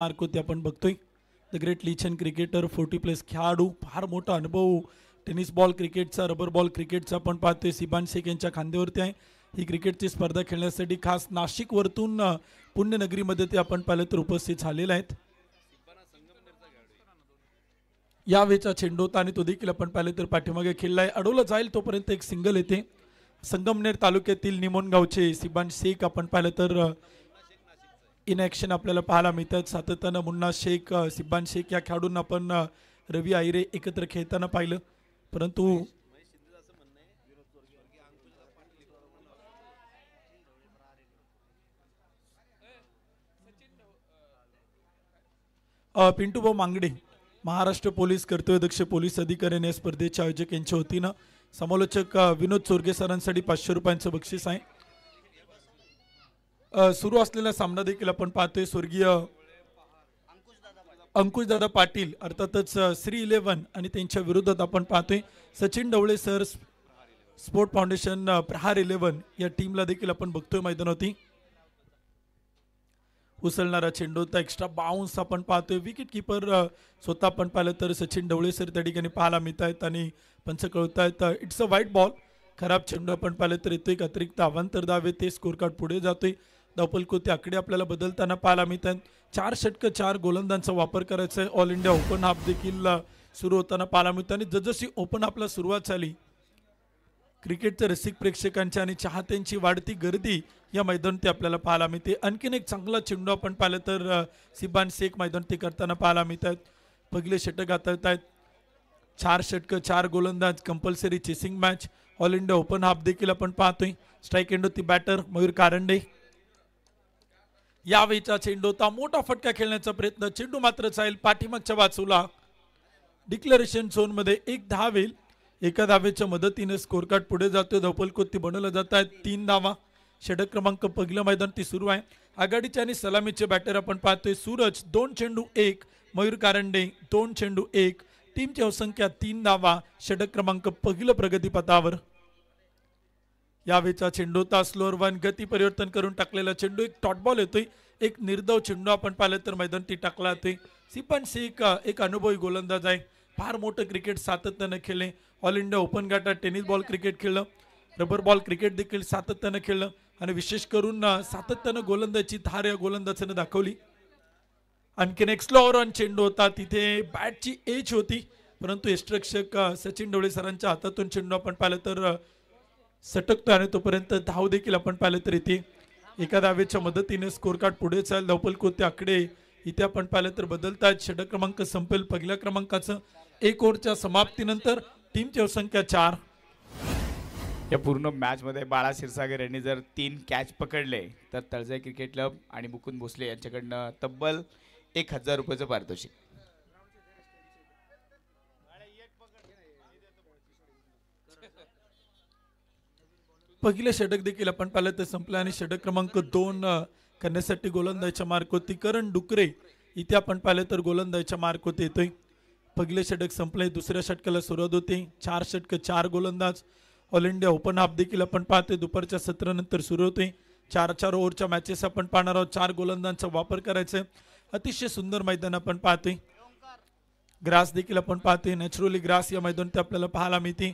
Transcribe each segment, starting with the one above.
मार्कोती आपण बघतोय. The great legend cricketer 40+ खेळाडू, फार मोठा अनुभव टेनिस बॉल क्रिकेटचा, रबर बॉल क्रिकेटचा आपण पाहतोय. सिबान शेख यांच्या खांद्यावरती आहे ही क्रिकेटची स्पर्धा खेळण्यासाठी. खास नाशिक वरतून पुण्यनगरीमध्ये ते आपण पाहिलं तर उपस्थित झालेले आहेत. यावेळचा चेंडू होता आणि तो देखील आपण पाहिलं तर पाठीमागे खेळलाय. अडवलं जाईल तोपर्यंत एक सिंगल येते. संगमनेर तालुक्यातील निमोणगावचे सिबान शेख आपण पाहिलं तर इन ॲक्शन आपल्याला पाहायला मिळतात. सातत्यानं मुन्ना शेख, सिबान शेख या खेळाडूंना आपण रवी आयरे एकत्र खेळताना पाहिलं. परंतु पिंटूभाऊ मांगडे महाराष्ट्र पोलीस कर्तव्यदक्ष पोलीस अधिकारी या स्पर्धेच्या आयोजक यांच्या वतीनं समालोचक विनोद चोरगे सरांसाठी 500 रुपयांचं बक्षीस आहे. सुरू असलेला सामना देखील आपण पाहतोय. स्वर्गीय अंकुशदादा पाटील अर्थातच श्री 11 आणि त्यांच्या विरोधात आपण पाहतोय Sachin Dhawale sir, sport foundation Prahar 11 या टीमला देखील आपण बघतोय मैदानावरती. उसळणारा चेंडू होता, एक्स्ट्रा बाउन्स आपण पाहतोय. विकेट किपर स्वतः आपण पाहिलं तर सचिन ढवळे सर त्या ठिकाणी पाहायला मिळत आहेत आणि पंच कळत आहेत. It's a white ball. खराब चेंडू आपण पाहिलं तर येतोय. एक अतिरिक्त अवांतर धावे ते स्कोर कार्ड पुढे जातोय. धावपलकोते आकडे आपल्याला बदलताना पाहायला मिळत आहेत. 4 षटकं 4 गोलंदाजांचा वापर करायचा आहे. ऑल इंडिया ओपन हाफ देखील सुरू होताना पाहायला मिळतं आणि जसजशी ओपन हाफला सुरुवात झाली क्रिकेटच्या रसिक प्रेक्षकांच्या आणि चाहत्यांची वाढती गर्दी या मैदानात आपल्याला पाहायला मिळते. आणखीन एक चांगला चेंडू आपण पाहिलं तर सिबान शेख मैदानात करताना पाहायला मिळत आहेत. पहिले षटक आता येत आहेत. 4 षटकं 4 गोलंदाज, compulsory chasing match. All India open half देखील आपण पाहतोय. स्ट्राईक एंड होती बॅटर मयूर कारंडे. यावेळीचा चेंडू होता, मोठा फटका खेळण्याचा प्रयत्न, चेंडू मात्र जाईल पाठीमागच्या बाजूला. डिक्लेरेशन झोन मध्ये एक धाव येईल. एका धावेच्या मदतीने स्कोर कार्ड पुढे जातोय. धावपलकोती बनवलं जात आहेत. 3 धावा. षटक क्रमांक पहिलं मैदान ती सुरू आहे. आघाडीचे आणि सलामीचे बॅटर आपण पाहतोय. सूरज 2 चेंडू 1, मयूर कारंडे 2 चेंडू 1. टीमची अवसंख्या 3 धावा. षटक क्रमांक पहिलं प्रगतीपथावर. यावेळचा चेंडू होता स्लोअर 1, गती परिवर्तन करून टाकलेला चेंडू. एक टॉट बॉल येतोय. एक निर्धाव चेंडू आपण पाहिलं तर मैदान ती टाकला जातोय. सिबान शेख एक अनुभवी गोलंदाज आहे. फार मोठं क्रिकेट सातत्यानं खेळले. ऑल इंडिया ओपन गटात टेनिस बॉल क्रिकेट खेळलं, रबर बॉल क्रिकेट देखील सातत्यानं खेळलं आणि विशेष करून सातत्यानं गोलंदाजी धार या गोलंदाजानं दाखवली. आणखीन एक स्लोअर 1 चेंडू होता. तिथे बॅटची एज होती परंतु यष्टिरक्षक सचिन ढवळे सरांच्या हातातून चेंडू आपण पाहिलं तर सटकतो आणि तोपर्यंत धाव देखील आपण पाहिलं तर इथे एका धावेच्या मदतीने स्कोर कार्ड पुढे चाल. धावपलकोते आकडे इथे आपण पाहिलं तर बदलतात. षटक क्रमांक संपेल पहिल्या क्रमांकाचं. 1 ओव्हरच्या समाप्तीनंतर टीमची संख्या 4. या पूर्ण मॅच मध्ये बाळा क्षीरसागर यांनी जर 3 कॅच पकडले तर तळजाई क्रिकेट क्लब आणि मुकुंद भोसले यांच्याकडनं तब्बल 1000 रुपयाचं पारितोषिक. पहिले षटक देखील आपण पाहिलं तर संपलं आणि षटक क्रमांक 2 करण्यासाठी गोलंदाजच्या मार्कवरती करण डुकरे इथे आपण पाहिलं तर गोलंदाजच्या मार्कवरती येतोय. पहिले षटक संपले. दुसऱ्या षटकाला सुरुवात होते. 4 षटकं 4 गोलंदाज. ऑल इंडिया ओपन हाफ देखील आपण पाहतोय. दुपारच्या सत्रानंतर सुरू होते. 4-4 ओव्हरच्या मॅचेस आपण पाहणार आहोत. 4 गोलंदाजांचा वापर करायचा. अतिशय सुंदर मैदान आपण पाहतोय. ग्रास देखील आपण पाहतोय. नॅचरली ग्रास या मैदानात आपल्याला पाहायला मिळते.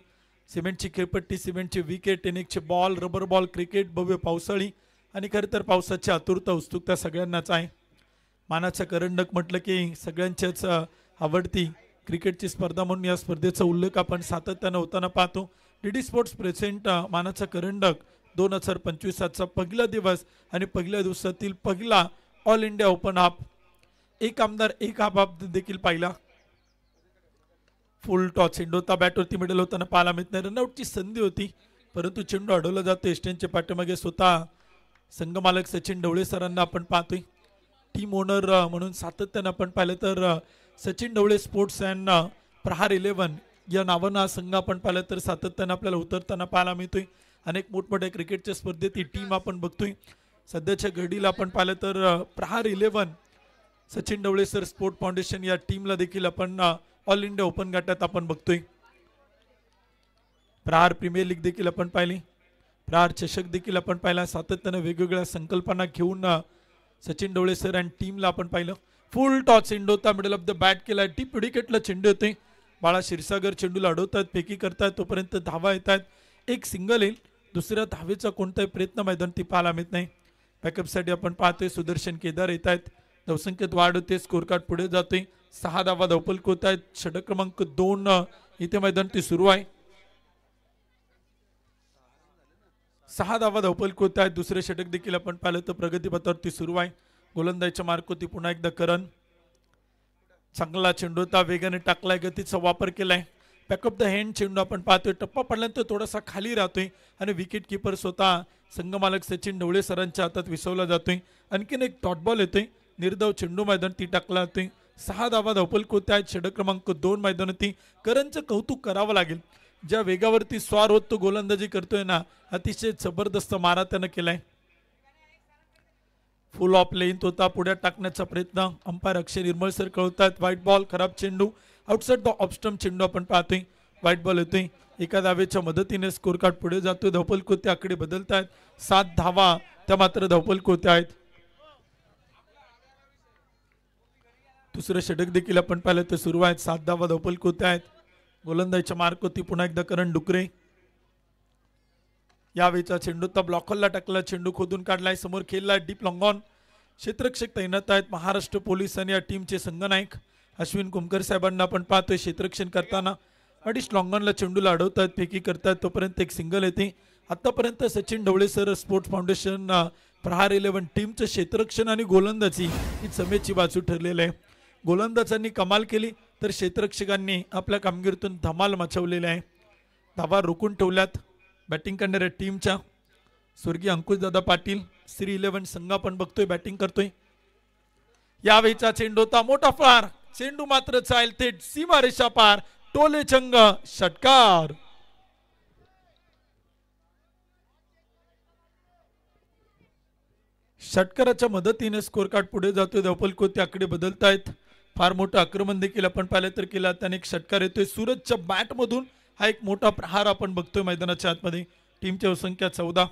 सिमेंटची खेळपट्टी, सिमेंटचे विकेट, टेनिसचे बॉल, रबर बॉल क्रिकेट, भव्य पावसाळी आणि खरं तर पावसाची आतुरता उत्सुकता सगळ्यांनाच आहे. मानाचा करंडक म्हटलं की सगळ्यांच्याच आवडती क्रिकेटची स्पर्धा म्हणून या स्पर्धेचा उल्लेख आपण सातत्यानं होताना पाहतो. डीडी स्पोर्ट्स प्रेझेंट मानाचा करंडक 2025चा पहिला दिवस आणि पहिल्या दिवसातील पहिला ऑल इंडिया ओपन हाफ. एक आमदार एक हाफ देखील पाहिला. फुल टॉस चेंडू होता. बॅटवरती मिडल होताना पाहायला मिळत नाही. रनआउटची संधी होती परंतु चेंडू अडवला जातो. एस्टेनच्या पाठीमागे स्वतः संघमालक सचिन ढवळे सरांना आपण पाहतोय. टीम ओनर म्हणून सातत्यानं आपण पाहिलं तर सचिन ढवळे स्पोर्ट्स अँड प्रहार 11 या नावानं हा संघ आपण पाहिलं तर सातत्यानं आपल्याला उतरताना पाहायला मिळतोय. अनेक मोठमोठ्या क्रिकेटच्या स्पर्धेत ही टीम आपण बघतोय. सध्याच्या घडीला आपण पाहिलं तर Prahar 11 Sachin Dhawale sir sport foundation या टीमला देखील आपण ऑल इंडिया ओपन गटात आपण बघतोय. प्रहार प्रीमियर लीग देखील आपण पाहिली. प्रहार चषक देखील आपण पाहिला. सातत्यानं वेगवेगळ्या संकल्पना घेऊन सचिन ढवळे सर आणि टीमला आपण पाहिलं. फुल टॉस चेंडू होता, मिडल ऑफ द बॅट केला, डीप विकेटला चेंडू येते. बाळा क्षीरसागर चेंडूला अडवतात, फेकी करतात, तोपर्यंत धावा येतात. एक सिंगल येईल, दुसऱ्या धावेचा कोणताही प्रयत्न मैदान ती पाहायला मिळत नाही. बॅकअपसाठी आपण पाहतोय सुदर्शन केदार येत आहेत. धावसंख्येत वाढ होते, स्कोर कार्ड पुढे जातोय. 6 धावा धावफलक होत आहेत. षटक क्रमांक 2 इथे मैदान ती सुरू आहे. 6 धावा धावफलक होत आहेत. दुसरे षटक देखील आपण पाहिलं तर प्रगतीपथावरती सुरू आहे. गोलंदाजीच्या मार्कोती पुन्हा एकदा करण. चांगला चेंडू होता, वेगाने टाकलाय, गतीचा वापर केलाय. बॅकअप द हँड चेंडू आपण पाहतोय, टप्पा पडल्यानंतर थोडासा खाली राहतोय आणि विकेट किपर स्वतः संघमालक सचिन ढवळे सरांच्या हातात विसवला जातोय. आणखीन एक डॉट बॉल येतोय, निर्धाव चेंडू मैदान ती टाकला जातोय. 6 धावा धावफलक होत आहेत. षटक क्रमांक 2 मैदानावरती करणचं कौतुक करावं लागेल. ज्या वेगावरती स्वार होत तो गोलंदाजी करतोय ना, अतिशय जबरदस्त मारा त्यानं केलाय. फुल ऑफ लेंथ होता, पुढे टाकण्याचा प्रयत्न. अंपायर अक्षय निर्मळ सर कळवतात. व्हाईट बॉल, खराब चेंडू, आउटसाइड द ऑफ स्टंप चेंडू आपण पाहतोय. व्हाईट बॉल येतोय. एका धावेच्या मदतीने स्कोर कार्ड पुढे जातोय. धावफलक होते आकडे बदलत आहेत. 7 धावा त्या मात्र धावफलक होत्या आहेत. दुसरं षटक देखील आपण पाहिलं तर सुरू आहेत. 7 धावा धावफलक होत्या आहेत. गोलंदाजीच्या मार्कवरती पुन्हा एकदा करण डुकरे. यावेळीचा चेंडू तर ब्लॉकरला टाकला, चेंडू खोदून काढलाय, समोर खेळलाय, डीप लॉंग ऑन. क्षेत्ररक्षक तैनात आहेत. महाराष्ट्र पोलीस आणि या टीमचे संघनायक अश्विन कुमकर साहेबांना आपण पाहतोय क्षेत्ररक्षण करताना. अडीच लॉंग ऑनला चेंडूला अडवतात, फेकी करतात, तोपर्यंत एक सिंगल येते. आतापर्यंत Sachin Dhawale sir sports foundation Prahar 11 टीमचं क्षेत्ररक्षण आणि गोलंदाजी ही समेची बाजू ठरलेलं आहे. गोलंदाजांनी कमाल केली तर क्षेत्ररक्षकांनी आपल्या कामगिरीतून धमाल मचवलेली आहे. धावा रोखून ठेवल्यात बॅटिंग करणाऱ्या टीमच्या. स्वर्गीय अंकुशदादा पाटील श्री 11 संघ आपण बघतोय बॅटिंग करतोय. यावेळीचा चेंडू होता, मोठा फार, चेंडू मात्र चाल थेट सीमारेषा पार, टोले चंग, षटकार. षटकाराच्या मदतीने स्कोर कार्ड पुढे जातोय. धावफलक होते आकडे बदलतायत. फार मोठं आक्रमण देखील आपण पाहिलं तर केला, त्याने एक षटकार येतोय. सूरजच्या बॅट मधून हा एक मोठा प्रहार आपण बघतोय मैदानाच्या आतमध्ये. टीमची संख्या 14.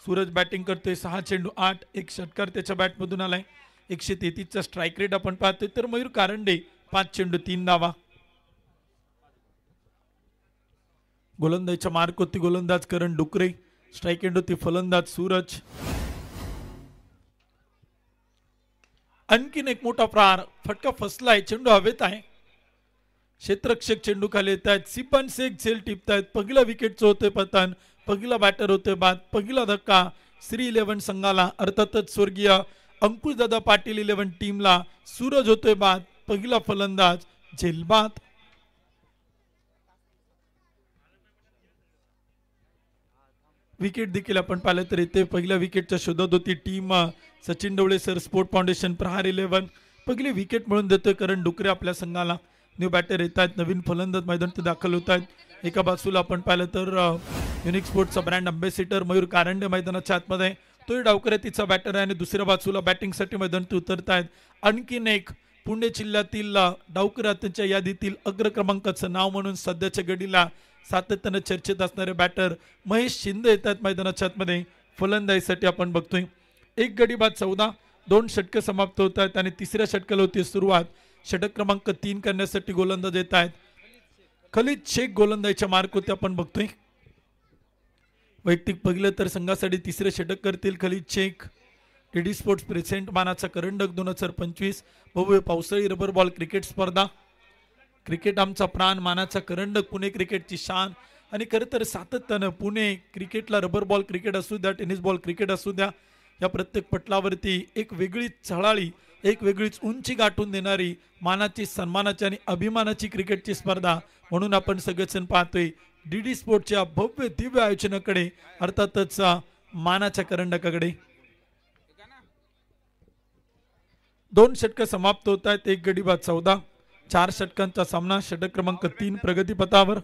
सूरज बॅटिंग करतोय. 6 चेंडू 8, एक षटकार त्याच्या बॅट मधून आलाय. 133चा स्ट्राईक रेट आपण पाहतोय. तर मयूर कारंडे 5 चेंडू 3 धावा. गोलंदाजीच्या मार्क होती गोलंदाज करण डुकरे. स्ट्राईक एंड होती फलंदाज सूरज. आणखीन एक मोठा प्रहार, फटका फसलाय, चेंडू हवेत आहे. क्षेत्ररक्षक चेंडू खाली येत आहेत. सिपन शेख झेल टिपतायत. पहिला विकेटचं होतंय पतन, पहिला बॅटर होतोय बाद, पहिला धक्का श्री 11 संघाला, अर्थातच स्वर्गीय अंकुशदादा पाटील 11 टीमला. सूरज होतोय बाद, पहिला फलंदाज झेलबाद. विकेट देखील आपण पाहिलं तर इथे पहिल्या विकेटच्या शोधात होती team Sachin Dhawale sir sport foundation Prahar 11. पहिली विकेट मिळून देतोय करण डुकरे आपल्या संघाला. न्यू बॅटर येत आहेत, नवीन फलंदाज मैदानात दाखल होत आहेत. एका बाजूला आपण पाहिलं तर युनिक स्पोर्ट्सचा ब्रँड अँबॅसिडर मयूर कारंडे मैदानाच्या आतमध्ये, तोही डावकऱ्यातीचा बॅटर आहे. आणि दुसऱ्या बाजूला बॅटिंगसाठी मैदानात उतरत आहेत आणखीन एक पुणे जिल्ह्यातील डावकऱ्याच्या यादीतील अग्र क्रमांकाचं नाव म्हणून सध्याच्या घडीला सातत्यानं चर्चेत असणारे बॅटर महेश शिंदे येतात मैदानाच्या आतमध्ये. फलंदाजीसाठी आपण बघतोय. एक गडी बाद 14, 2 षटकं समाप्त होत आहेत आणि तिसऱ्या षटकाला होती सुरुवात. षटक क्रमांक 3 करण्यासाठी गोलंदाज येत आहेत. खलीद शेख गोलंदाजीच्या मार्क होते आपण बघतोय. वैयक्तिक पहिलं तर संघासाठी तिसरे षटक करतील Khalid Shaikh. DD sports present मानाचा करंडक 2025 भव्य पावसाळी रबर बॉल क्रिकेट स्पर्धा. क्रिकेट आमचा प्राण मानाचा करंडक, पुणे क्रिकेटची शान. आणि खरं तर सातत्यानं पुणे क्रिकेटला रबर बॉल क्रिकेट असू द्या, टेनिस बॉल क्रिकेट असू द्या, या प्रत्येक पटलावरती एक वेगळीच चळाळी, एक वेगळीच उंची गाठून देणारी मानाची, सन्मानाची आणि अभिमानाची क्रिकेटची स्पर्धा म्हणून आपण सगळेजण पाहतोय डीडी स्पोर्टच्या भव्य दिव्य आयोजनाकडे, अर्थातच मानाच्या करंडकाकडे. 2 षटकं समाप्त होत आहेत. एक गडी बाद 14, 4 षटकांचा सामना. षटक क्रमांक 3 प्रगतीपथावर.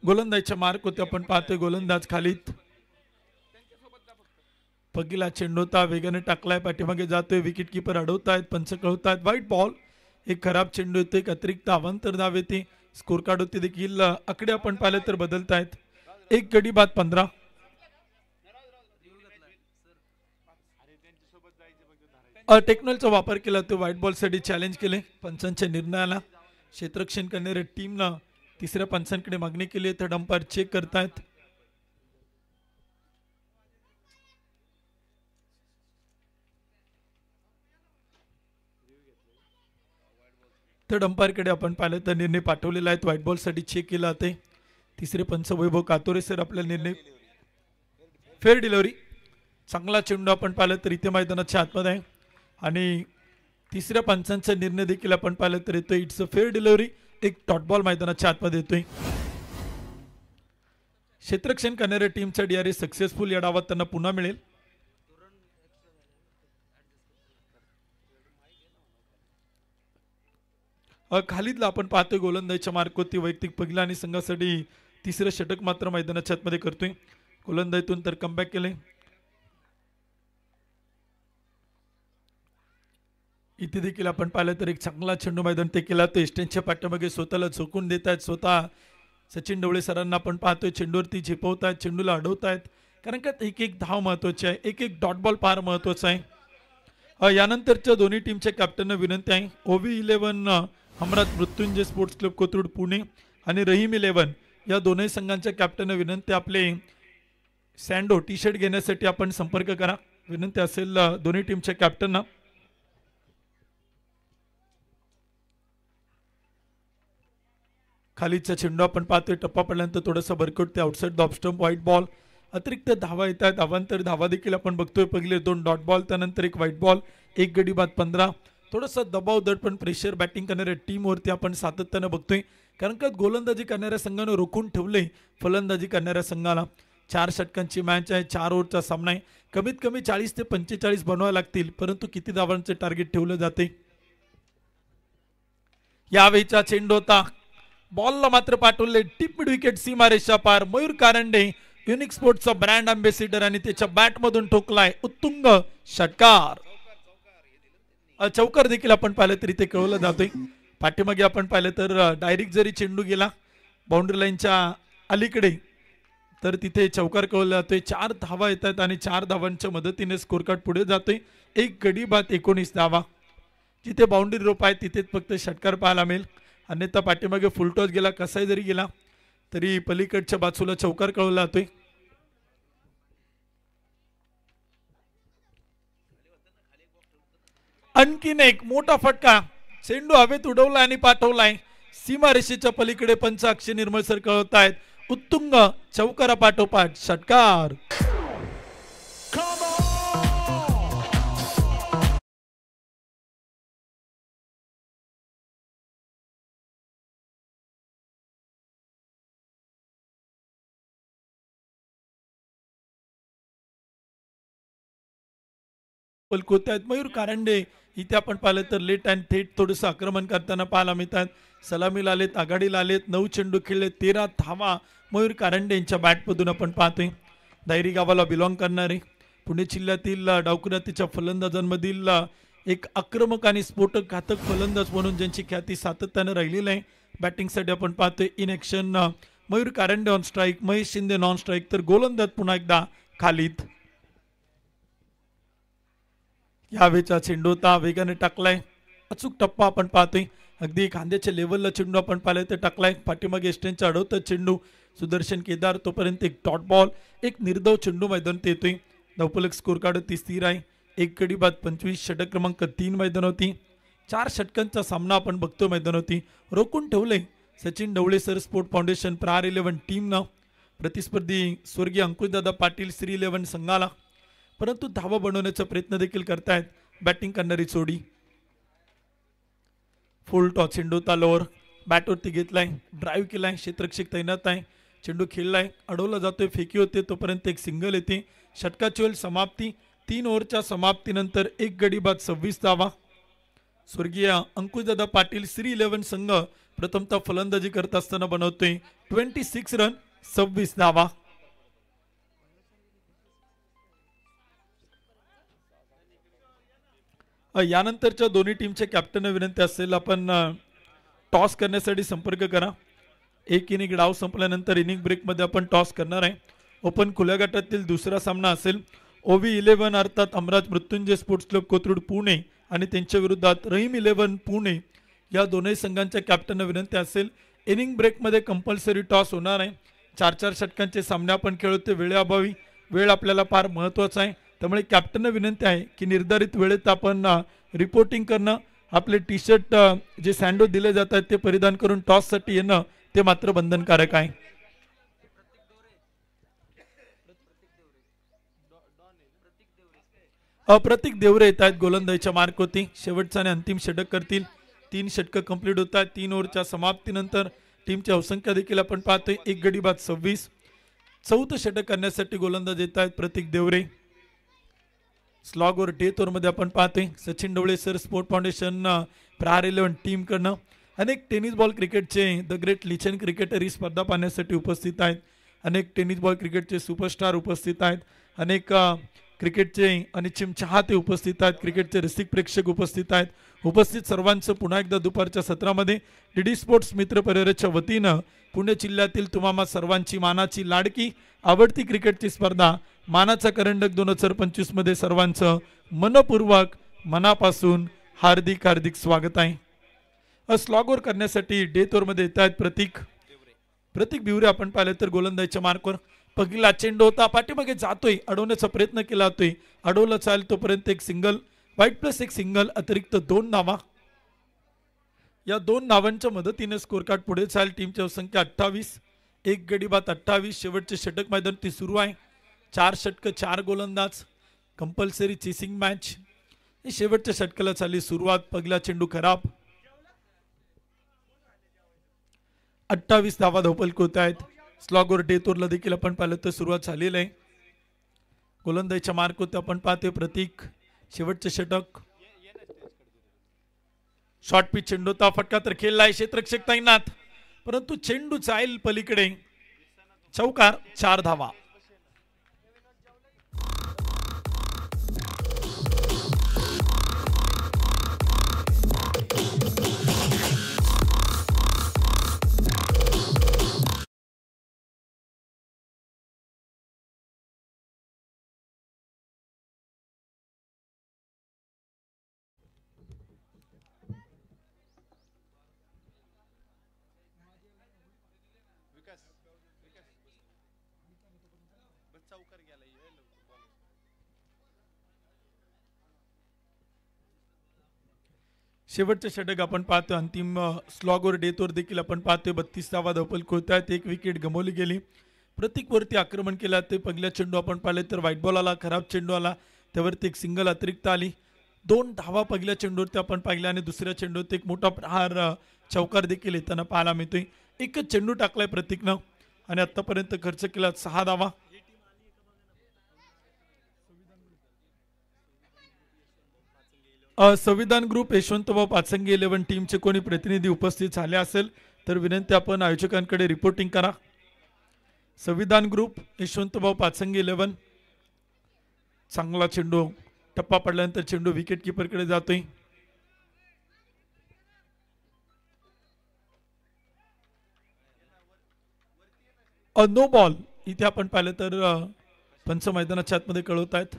गोलंदाजीच्या मार्क होते आपण पाहतोय गोलंदाज खालीद. पहिला चेंडू होता, वेगाने टाकलाय, पाठीमागे जातोय, विकेट किपर अडवतायत, पंच कळवतायत. व्हाईट बॉल, एक खराब चेंडू येतो, एक अतिरिक्त अवांतर धाव येते. स्कोर कार्ड होते देखील आकडे आपण पाहिले तर बदलतायत. एक गडी बाद 15. टेक्नॉलॉजीचा वापर केला तो व्हाईट बॉलसाठी चॅलेंज केले. पंचांच्या निर्णयाला क्षेत्ररक्षण करणाऱ्या टीमनं तिसऱ्या पंचांकडे मागणी केली आहे. तर डंपायर चेक करतायत. तर डंपायरकडे आपण पाहिलं तर निर्णय पाठवलेला आहे. व्हाईट बॉलसाठी चेक केला आहे. तिसरे पंच वैभव कातोरे सर आपला निर्णय फेअर डिलिव्हरी. चांगला चेंडू आपण पाहिलं तर इथे मैदानाच्या आतमध्ये आहे आणि तिसऱ्या पंचांचा निर्णय देखील आपण पाहिलं तर येतोय इट्स अ फेअर डिलिव्हरी. एक डॉट बॉल मैदानाच्या आतमध्ये येतोय. क्षेत्ररक्षण करणाऱ्या टीमचा DRS सक्सेसफुल. या डावात त्यांना पुन्हा मिळेल. खालीदला आपण पाहतोय गोलंदाजीच्या मार्कवरती वैयक्तिक पहिला आणि संघासाठी तिसरं षटक मात्र मैदानाच्या आतमध्ये करतोय. गोलंदाजीतून तर कमबॅक केले. इथे देखील आपण पाहिलं तर एक चांगला चेंडू मैदान ते केला. तो एस्टेनच्या पाठीमागे स्वतःला झोकून देत आहेत. स्वतः सचिन ढवळे सरांना आपण पाहतोय चेंडूवरती झेपवत आहेत, चेंडूला अडवत आहेत. कारण का एक एक धाव महत्वाची आहे, एक एक डॉट बॉल फार महत्वाचा आहे. यानंतरच्या दोन्ही टीमच्या कॅप्टनना विनंती आहे. OV11 Hamrat Mrutyunjay sports club Kothrud Pune आणि रहीम 11 या दोन्ही संघांच्या कॅप्टनना विनंती आपले सँडो टी शर्ट घेण्यासाठी आपण संपर्क करा. विनंती असेल दोन्ही टीमच्या कॅप्टनना. खालीचा चेंडू आपण पाहतोय टप्पा पडल्यानंतर थोडासा बरकट ते outside the off stump white ball. अतिरिक्त धावा येत आहेत. धावांतर धावा देखील आपण बघतोय. पहिले 2 डॉट बॉल त्यानंतर एक व्हाईट बॉल. एक गडी बाद 15. थोडासा दबाव दडपण प्रेशर बॅटिंग करणाऱ्या टीमवरती आपण सातत्यानं बघतोय. कारण का गोलंदाजी करणाऱ्या संघानं रोखून ठेवले फलंदाजी करणाऱ्या संघाला. 4 षटकांची मॅच आहे. 4 ओव्हरचा सामना आहे. कमीत कमी 40 ते 45 बनवावे लागतील. परंतु किती धावांचे टार्गेट ठेवलं जाते. यावेळीचा चेंडू होता. बॉलला मात्र पाठवले टिप मिड विकेट सीमारेषा पार. मयूर कारंडे युनिक स्पोर्ट्सचा ब्रँड अँबेसिडर आणि त्याच्या बॅटमधून ठोकलाय उत्तुंग षटकार. चौकार देखील आपण पाहिलं तर इथे कळवलं जातोय. पाठीमागे आपण पाहिलं तर डायरेक्ट जरी चेंडू गेला बाउंड्री लाईनच्या अलीकडे तर तिथे चौकार कळवला जातोय. 4 धावा येतात आणि 4 धावांच्या मदतीने स्कोर कार्ड पुढे जातोय. एक गडी बाद 19 धावा. जिथे बाउंड्री रोप आहे तिथेच फक्त षटकार पाहायला मिळेल. अन्यथा पाठीमागे फुलटॉस गेला कसाही जरी गेला तरी पलीकडच्या बाजूला चौकार कळवला जातोय. आणखीन एक मोठा फटका. चेंडू हवेत उडवला आणि पाठवलाय सीमारेषेच्या पलीकडे. पंच अक्षय निर्मळ सर कळवत आहेत उत्तुंग चौकारा पाठोपाठ षटकार. मयूर कारंडे इथे आपण पाहिलं तर लेट अँड थेट थोडंसं आक्रमण करताना पाहायला मिळतात. सलामीला आलेत, आघाडीला आलेत. 9 चेंडू खेळले, 13 धावा मयूर कारंडे यांच्या बॅटमधून आपण पाहतोय. दायरी गावाला बिलॉंग करणारे पुणे जिल्ह्यातील डावखुरातीच्या फलंदाजांमधील एक आक्रमक आणि स्फोटक घातक फलंदाज म्हणून ज्यांची ख्याती सातत्यानं राहिलेली आहे. बॅटिंगसाठी आपण पाहतोय in action Mayur Karande on strike, Mahesh Shinde non strike, तर गोलंदाज पुन्हा एकदा खालीद. यावेळीचा चेंडू होता वेगाने टाकलाय. अचूक टप्पा आपण पाहतोय. अगदी खांद्याच्या लेवलला चेंडू आपण पाहिलाय तर टाकलाय. पाठीमागे एस्टेनचा अडवतं चेंडू सुदर्शन केदार. तोपर्यंत एक डॉट बॉल, एक निर्धाव चेंडू मैदानात येतोय. धावफलक स्कोर कार्ड ती स्थिर आहे. एक गडी बाद 25. षटक क्रमांक 3 मैदानावरती. 4 षटकांचा सामना आपण बघतो मैदानावरती. रोखून ठेवले Sachin Dhawale sir sport foundation Prahar 11 टीमनं. प्रतिस्पर्धी स्वर्गीय अंकुशदादा पाटील श्री 11 संघाला. परंतु धावा बनवण्याचा प्रयत्न देखील करतायत बॅटिंग करणारी जोडी. फुल टॉस चेंडू तालावर बॅटवरती घेतलाय, ड्राईव्ह केलाय. क्षेत्ररक्षक तैनात आहे. चेंडू खेळलाय, अडवला जातोय, फेकी होते. तोपर्यंत एक सिंगल येते. षटकाची वेळ समाप्ती. 3 ओव्हरच्या समाप्तीनंतर एक गडी बाद 26 धावा. स्वर्गीय अंकुशदादा पाटील श्री 11 संघ प्रथमतः फलंदाजी करत असताना बनवतोय 26 रन 26 धावा. यानंतरच्या दोन्ही टीमच्या कॅप्टनना विनंती असेल आपण टॉस करण्यासाठी संपर्क करा. एक इनिंग डाव संपल्यानंतर इनिंग ब्रेकमध्ये आपण टॉस करणार आहे. ओपन खुल्या गटातील दुसरा सामना असेल. OV11 अर्थात अमराज मृत्युंजय स्पोर्ट्स क्लब कोथरूड पुणे आणि त्यांच्या विरोधात रहीम 11 पुणे या दोनही संघांच्या कॅप्टनना विनंती असेल, इनिंग ब्रेकमध्ये कंपल्सरी टॉस होणार आहे. 4-4 षटकांचे सामने आपण खेळतो. वेळेअभावी वेळ आपल्याला फार महत्त्वाचा आहे, त्यामुळे कॅप्टनना विनंती आहे की निर्धारित वेळेत आपण रिपोर्टिंग करणं, आपले टी शर्ट जे सँडो दिले जात आहेत ते परिधान करून टॉससाठी येणं ते मात्र बंधनकारक आहे. प्रतीक देवरे येत आहेत गोलंदाजीच्या मार्कवरती. शेवटचा आणि अंतिम षटक करतील. 3 षटकं कंप्लीट होत आहेत. 3 ओव्हरच्या समाप्तीनंतर टीमची अवसंख्या देखील आपण पाहतोय. एक गडी बाद 26. चौथं षटक करण्यासाठी गोलंदाज येत आहेत प्रतीक देवरे. स्लॉगवर डेथ ओव्हरमध्ये आपण पाहतोय Sachin Dhawale sir sport foundation Prahar 11 team कडनं अनेक टेनिस बॉल क्रिकेटचे द ग्रेट लिचन क्रिकेटर ही स्पर्धा पाहण्यासाठी उपस्थित आहेत. अनेक टेनिस बॉल क्रिकेटचे सुपरस्टार उपस्थित आहेत. अनेक क्रिकेटचे अनिच्छिम चाहते उपस्थित आहेत. क्रिकेटचे रसिक प्रेक्षक उपस्थित आहेत. उपस्थित सर्वांचं पुन्हा एकदा दुपारच्या सत्रामध्ये DD स्पोर्ट्स मित्र परिवाराच्या वतीनं पुणे जिल्ह्यातील तुम्हा सर्वांची मानाची लाडकी आवडती क्रिकेटची स्पर्धा मानाचा करंडक 2025 मध्ये सर्वांचं मनपूर्वक मनापासून हार्दिक हार्दिक स्वागत आहे. स्लॉगवर करण्यासाठी डेथ ओव्हरमध्ये येत आहेत प्रतीक बिवरे. आपण पाहिलं तर गोलंदाजीच्या मार्कवर पहिला चेंडू होता, पाठीमागे जातोय, अडवण्याचा प्रयत्न केला जातोय, अडवला चालेल तोपर्यंत एक सिंगल, वाईट प्लस एक सिंगल, अतिरिक्त 2 धावा. या 2 धावांच्या मदतीने स्कोर कार्ड पुढे चालेल. टीमची संख्या 28. एक गडी बाद 28. शेवटचे षटक मैदान ती सुरू आहे. 4 षटक 4 गोलंदाज, कंपल्सरी चेसिंग मॅच. शेवटच्या षटकाला चालली सुरुवात. पहिला चेंडू खराब. 28 धावा धावपलक होत आहेत. स्लॉगवर डेथ ओव्हरला देखील आपण पाहिलं तर सुरुवात झालेली आहे. गोलंदाजीच्या मार्क होते आपण पाहतोय प्रतीक. शेवटचे षटक. शॉर्ट पिच चेंडू होता, फटका तर खेळलाय क्षेत्ररक्षक तैनात, परंतु चेंडू जाईल पलीकडे. चौकार. 4 धावा. शेवटचे षटक आपण पाहतो. अंतिम स्लॉगवर डेथवर देखील आपण पाहतोय 32 धावा धावपलक होत आहेत. एक विकेट गमावली गेली. प्रतीकवरती आक्रमण केलं ते पहिल्या चेंडू आपण पाहिले तर व्हाईट बॉल आला, खराब चेंडू आला, त्यावरती एक सिंगल अतिरिक्त आली. 2 धावा पहिल्या चेंडूवरती आपण पाहिल्या आणि दुसऱ्या चेंडूवरती एक मोठा प्रहार चौकार देखील येताना पाहायला मिळतोय. एकच चेंडू टाकलाय प्रतीकनं आणि आतापर्यंत खर्च केला 6 धावा. संविधान ग्रुप यशवंतभाऊ पाचंगे 11 टीमचे कोणी प्रतिनिधी उपस्थित झाले असेल तर विनंती आपण आयोजकांकडे रिपोर्टिंग करा. संविधान ग्रुप यशवंतभाऊ पाचंगे 11. चांगला चेंडू, टप्पा पडल्यानंतर चेंडू विकेट किपरकडे जातोय. नो बॉल इथे आपण पाहिलं तर पंच मैदानाच्या आतमध्ये कळवत आहेत.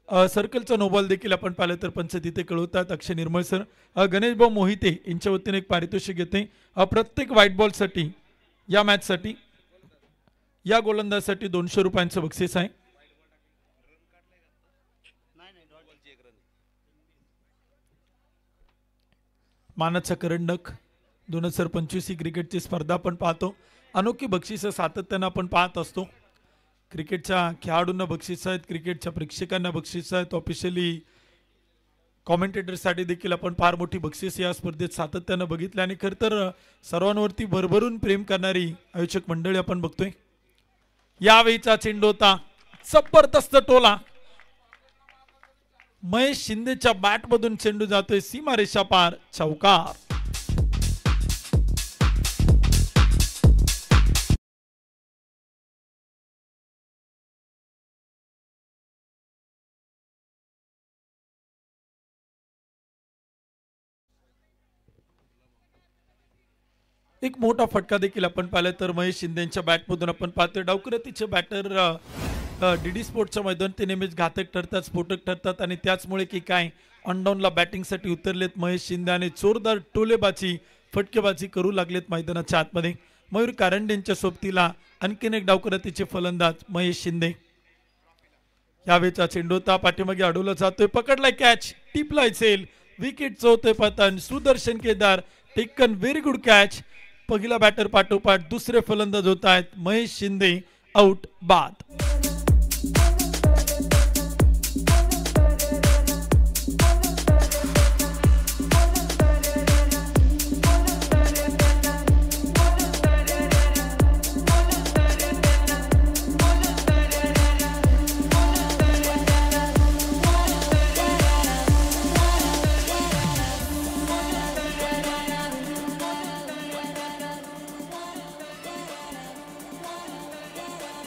सर्कलचा नोबॉल देखील आपण पाहिलं तर पंच तिथे कळवतात. अक्षय निर्मळ सर, गणेश भाऊ मोहिते यांच्या वतीने एक पारितोषिक येते. प्रत्येक व्हाईट बॉलसाठी या मॅचसाठी या गोलंदाजासाठी 200 रुपयांचं बक्षीस आहे. मानाचा करंडक 2025 ही क्रिकेटची स्पर्धा आपण पाहतो. अनोखी बक्षिसं सातत्यानं आपण पाहत असतो. क्रिकेटच्या खेळाडूंना बक्षीस आहेत, क्रिकेटच्या प्रेक्षकांना बक्षीस आहेत, ऑफिशियली कॉमेंटेटरसाठी देखील आपण फार मोठी बक्षीस या स्पर्धेत सातत्यानं बघितली आणि खरं तर सर्वांवरती भरभरून प्रेम करणारी आयोजक मंडळी आपण बघतोय. यावेळीचा चेंडू होता, जबरदस्त टोला. महेश शिंदेच्या बॅटमधून चेंडू जातोय सीमारेषा पार, चौकार. एक मोठा फटका देखील आपण पाहिला तर महेश शिंदेच्या बॅटमधून आपण पाहतोय. डावखुरातीचे बॅटर डीडी स्पोर्टच्या मैदान ते नेहमीच घातक ठरतात, स्फोटक ठरतात आणि त्याचमुळे की काय ऑनडाऊनला बॅटिंगसाठी उतरलेत महेश शिंदे आणि जोरदार टोलेबाजी फटकेबाजी करू लागलेत मैदानाच्या आतमध्ये. मयूर कारंडेंच्या सोबतीला आणखीन एक डावखुरातीचे फलंदाज महेश शिंदे. यावेळचा चेंडू होता पाठीमागे अडवला जातोय, पकडलाय कॅच, टिपलाय सेल, विकेट चौथे पतन. Sudarshan Kedar taken very good catch. पहिला बॅटर पाठोपाठ दुसरे फलंदाज होत आहेत महेश शिंदे आउट बाद.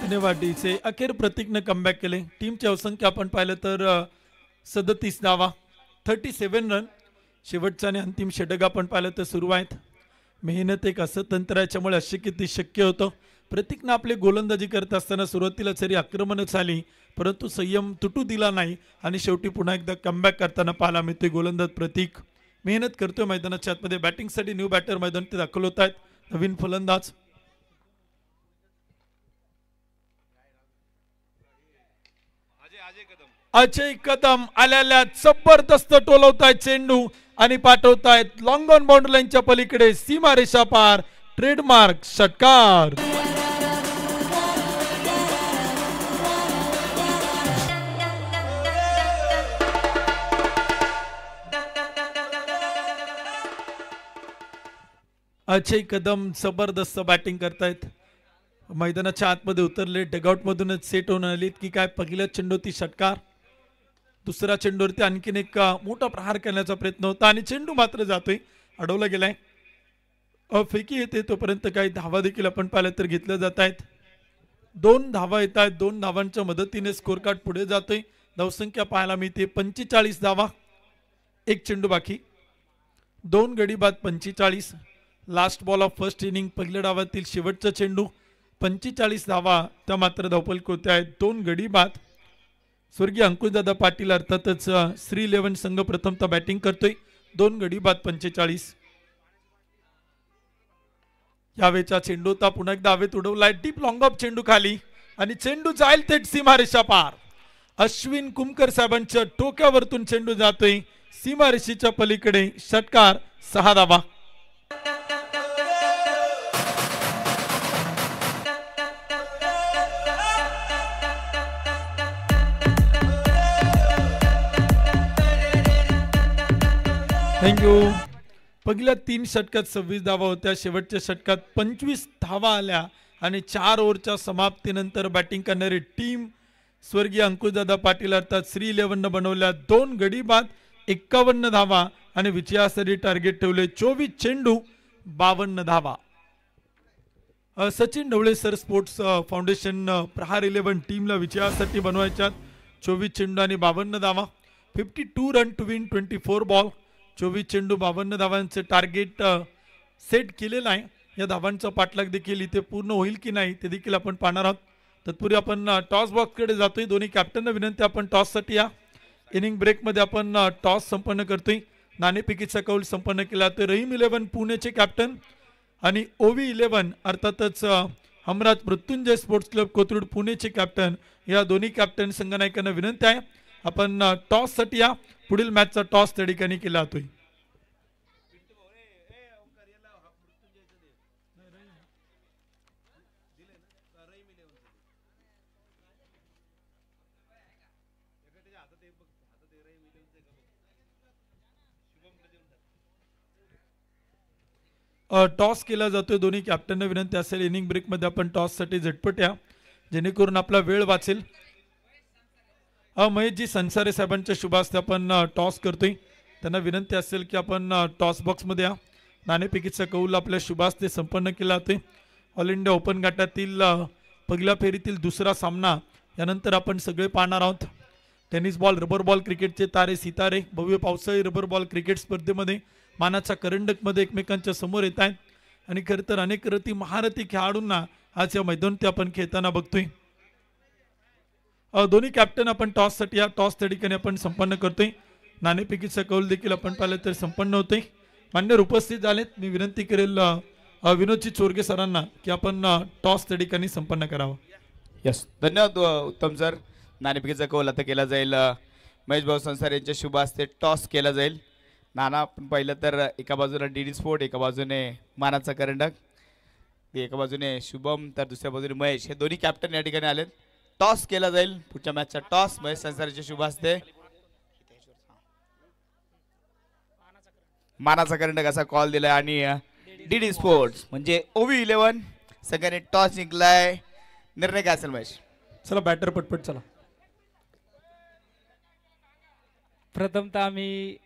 धन्यवाद डीचे. अखेर प्रतीकनं कमबॅक केले. टीमचे असंख्य आपण पाहिलं तर 37 धावा, 37 रन. शेवटचा आणि अंतिम षटक आपण पाहिलं तर सुरू आहेत. मेहनत एक असं तंत्र याच्यामुळे अशक्य ते शक्य होतं. प्रतीकनं आपली गोलंदाजी करत असताना सुरुवातीला जरी आक्रमणच आली परंतु संयम तुटू दिला नाही आणि शेवटी पुन्हा एकदा कमबॅक करताना पाहायला मिळतोय. गोलंदाज प्रतीक मेहनत करतोय मैदानाच्या आतमध्ये. बॅटिंगसाठी न्यू बॅटर मैदान ते दाखल होत आहेत. नवीन फलंदाज अजय कदम आल्याला जबरदस्त टोलवतायत चेंडू आणि पाठवतायत लॉंग ऑन बाउंड्री लाईनच्या पलीकडे सीमारेषा पार. ट्रेडमार्क षटकार. अजय कदम जबरदस्त बॅटिंग करतायत. मैदानाच्या आतमध्ये उतरले, डगआउट मधूनच सेट होऊन आलीत की काय. पहिल्या चेंडूवरती षटकार, दुसऱ्या चेंडूवरती आणखीन एक मोठा प्रहार करण्याचा प्रयत्न होता आणि चेंडू मात्र जातोय, अडवला गेलाय. फेकी येते तोपर्यंत काही धावा देखील आपण पाहिलं तर घेतल्या जात आहेत. 2 धावा येत आहेत. 2 धावांच्या मदतीने स्कोर कार्ड पुढे जातोय. धावसंख्या पाहायला मिळते 45 धावा. एक चेंडू बाकी, 2 गडी बाद 45. Last ball of first inning, पहिल्या डावातील शेवटचा चेंडू. 45 धावा त्या मात्र धावफलक होत्या आहेत. 2 गडी बाद. स्वर्गीय अंकुशदादा पाटील अर्थातच श्री 11 संघ प्रथमतः बॅटिंग करतोय. 2 गडी बाद 45. यावेळचा चेंडू होता, पुन्हा एकदा हवेत उडवलाय, डीप लॉंग ऑफ चेंडू खाली आणि चेंडू जाईल थेट सीमारेषा पार. अश्विन कुमकर साहेबांच्या टोक्यावरतून चेंडू जातोय सीमारेषेच्या पलीकडे. षटकार, 6 धावा. थँक्यू. पहिल्या 3 षटकात 26 धावा होत्या. शेवटच्या षटकात 25 धावा आल्या आणि 4 ओव्हरच्या समाप्तीनंतर बॅटिंग करणारी टीम स्वर्गीय अंकुशदादा पाटील अर्थात श्री 11 बनवल्या. 2 गडी बाद 51 धावा आणि विजयासाठी टार्गेट ठेवले 24 चेंडू 52 धावा. Sachin Dhawale sir sports foundation Prahar 11 टीमला विजयासाठी बनवायच्यात. 24 चेंडू आणि 52 धावा. 52 रन टू विन 24 बॉल. 24 चेंडू 52 धावांचं टार्गेट सेट केलेलं आहे. या धावांचा पाठलाग देखील इथे पूर्ण होईल की नाही ते देखील आपण पाहणार आहोत. तत्पूर्वी आपण टॉस बॉक्सकडे जातोय. दोन्ही कॅप्टनना विनंती, आपण टॉससाठी या. इनिंग ब्रेकमध्ये आपण टॉस संपन्न करतोय. नाणेफेकीचा कौल संपन्न केला तर रहीम 11 पुणेचे कॅप्टन आणि ओवी 11 अर्थातच हमराज मृत्युंजय स्पोर्ट्स क्लब कोथरूड पुणेचे कॅप्टन, या दोन्ही कॅप्टन संघनायकांना विनंती आहे आपण टॉससाठी या. पुढील मॅचचा टॉस त्या ठिकाणी केला जातोय. टॉस केला जातोय. दोन्ही कॅप्टनना विनंती असेल इनिंग ब्रेकमध्ये आपण टॉससाठी झटपट या जेणेकरून आपला वेळ वाचेल. महेशजी संसारे साहेबांच्या शुभ हस्ते आपण टॉस करतोय. त्यांना विनंती असेल की आपण टॉस बॉक्समध्ये या. नाणेफेकीचा कौल आपल्या शुभ हस्ते संपन्न केला जातोय. ऑल इंडिया ओपन गटातील पहिल्या फेरीतील दुसरा सामना यानंतर आपण सगळे पाहणार आहोत. टेनिस बॉल, रबर बॉल क्रिकेटचे तारे सितारे भव्य पावसाळी रबर बॉल क्रिकेट स्पर्धेमध्ये मानाच्या करंडकमध्ये एकमेकांच्या समोर येत आहेत. आणि खरं तर अनेक महारथी खेळाडूंना आज या मैदानात आपण खेळताना बघतोय. दोन्ही कॅप्टन आपण टॉससाठी या टॉस त्या ठिकाणी आपण संपन्न करतोय. नाणेफेकीचा कौल देखील आपण पाहिलं तर संपन्न होतोय. मान्यवर उपस्थित झालेत. मी विनंती करेल विनोदजी चोरगे सरांना की आपण टॉस त्या ठिकाणी संपन्न करावं. यस, धन्यवाद उत्तम सर. नाणेफेकीचा कौल आता केला जाईल. महेश भाऊ संसार यांच्या शुभ हस्ते टॉस केला जाईल. नाना आपण पाहिलं तर एका बाजूला डीडी स्पोर्ट, एका बाजूने मानाचा करंडक, एका बाजूने शुभम तर दुसऱ्या बाजूने महेश, हे दोन्ही कॅप्टन या ठिकाणी आलेत. टॉस केला जाईल. पुढच्या मॅचचा टॉस महेश संसारच्या शुभ हस्ते. मानाचा करंडक असा कॉल दिलाय आणि डीडी स्पोर्ट्स म्हणजे ओव्ही 11 सगळ्यांनी टॉस जिंकलाय. निर्णय काय असेल महेश? चला बॅटर पटपट चला. प्रथमतः आम्ही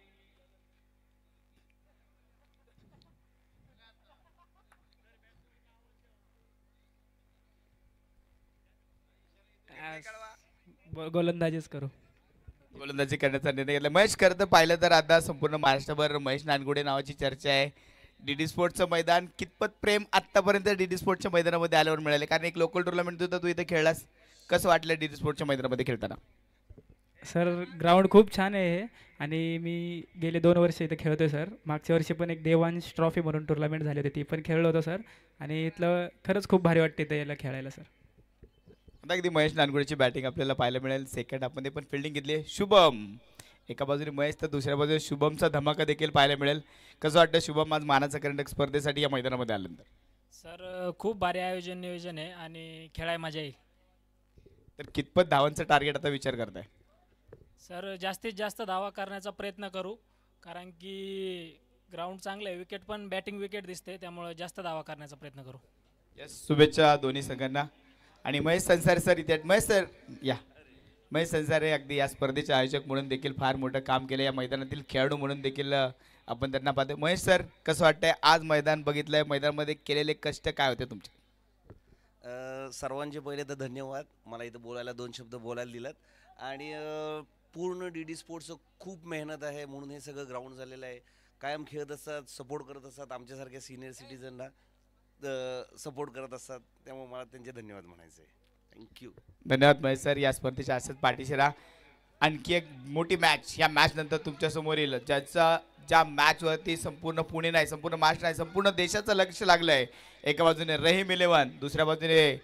गोलंदाजीच करू. गोलंदाजी करण्याचा निर्णय घेतला महेश. खरं तर पाहिलं तर आता संपूर्ण महाराष्ट्रभर महेश नानगुडे नावाची चर्चा आहे. डीडी स्पोर्ट्सचं मैदान कितपत प्रेम आतापर्यंत डीडी स्पोर्ट्सच्या मैदानामध्ये आल्यावर मिळाले, कारण एक लोकल टुर्नामेंट होता, तू इथे खेळलास, कसं वाटलं डीडी स्पोर्ट्सच्या मैदानामध्ये खेळताना? सर ग्राउंड खूप छान आहे हे आणि मी गेले 2 वर्ष इथे खेळतोय सर. मागच्या वर्षी पण एक देवांश ट्रॉफी म्हणून टुर्नामेंट झाली होती, ती पण खेळलो होतो सर. आणि इथलं खरंच खूप भारी वाटते इथं याला खेळायला सर. आता अगदी महेश नानगुडेची बॅटिंग आपल्याला पाहायला मिळेल. सेकंड हाफमध्ये पण फिल्डिंग घेतली. शुभम एका बाजूने महेश तर दुसऱ्या बाजूने शुभमचा धमाका देखील पाहायला मिळेल. कसं वाटतं शुभम आज मानाचा करंडक स्पर्धेसाठी या मैदानामध्ये आल्यानंतर? सर खूप भारी आयोजन नियोजन आहे आणि खेळायला मजा येईल. तर कितपत धावांचं टार्गेट आता विचार करताय? सर जास्तीत जास्त धावा करण्याचा प्रयत्न करू, कारण की ग्राउंड चांगलं आहे, विकेट पण बॅटिंग विकेट दिसते, त्यामुळे जास्त धावा करण्याचा प्रयत्न करू. यस, शुभेच्छा दोन्ही संघांना. आणि महेश संसार सर इथे महेश सर या. महेश संसार हे अगदी या स्पर्धेचे आयोजक म्हणून देखील फार मोठं काम केलं. या मैदानातील खेळाडू म्हणून देखील आपण त्यांना पाहतो. महेश सर कसं वाटतंय आज मैदान बघितलंय, मैदानामध्ये केलेले कष्ट काय होते तुमचे? सर्वांचे पहिले तर धन्यवाद, मला इथं बोलायला 2 शब्द बोलायला दिलात. आणि पूर्ण डीडी स्पोर्ट्सचं खूप मेहनत आहे म्हणून हे सगळं ग्राउंड झालेलं आहे. कायम खेळत असतात, सपोर्ट करत असतात, आमच्यासारख्या सिनियर सिटीजनला सपोर्ट करत असतात, त्यामुळे मला त्यांचे धन्यवाद म्हणायचे आहे. थँक्यू. धन्यवाद महेश सर. या स्पर्धेच्या असंच पाठीशी राहा. आणखी एक मोठी मॅच या मॅच नंतर तुमच्यासमोर येईल, ज्या मॅचवरती संपूर्ण पुणे नाही, संपूर्ण महाराष्ट्र नाही, संपूर्ण देशाचं लक्ष लागलं आहे. एका बाजूने रहीम 11, दुसऱ्या बाजूने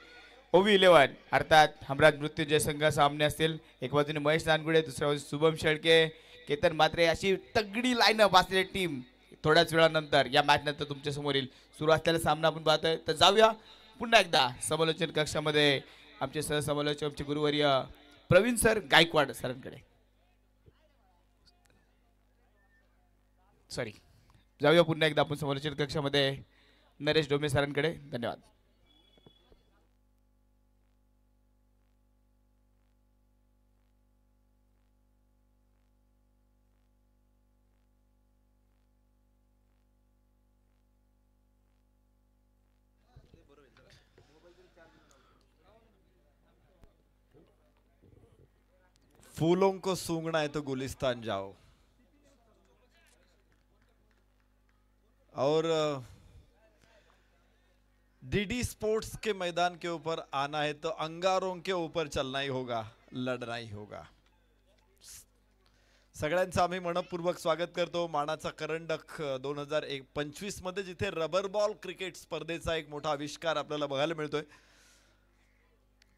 ओव्ही 11 अर्थात हमराज मृत्युंजय संघ सामने असतील. एक बाजूने महेश नानगुडे, दुसऱ्या बाजूने शुभम शेळके, केतन म्हात्रे, अशी तगडी लाईनअप असलेली टीम थोड्याच वेळानंतर या मॅच नंतर तुमच्या समोर येईल. सुरू असलेला सामना आपण पाहतोय. तर जाऊया पुन्हा एकदा समालोचन कक्षामध्ये आमचे सहसमालोचक आमचे गुरुवर्य प्रवीण सर गायकवाड सरांकडे. सॉरी, जाऊया पुन्हा एकदा आपण समालोचन कक्षामध्ये नरेश डोमे सरांकडे. धन्यवाद. फूलों को सूंघना है तो गुलिस्तान जाओ. और डीडी स्पोर्ट्स के मैदान के ऊपर आना है तो अंगारों के ऊपर चलना ही होगा, लढना ही होगा. सगळ्यांचं आम्ही मनपूर्वक स्वागत करतो. मानाचा करंडक 2025 मध्ये जिथे रबर बॉल क्रिकेट स्पर्धेचा एक मोठा आविष्कार आपल्याला बघायला मिळतोय.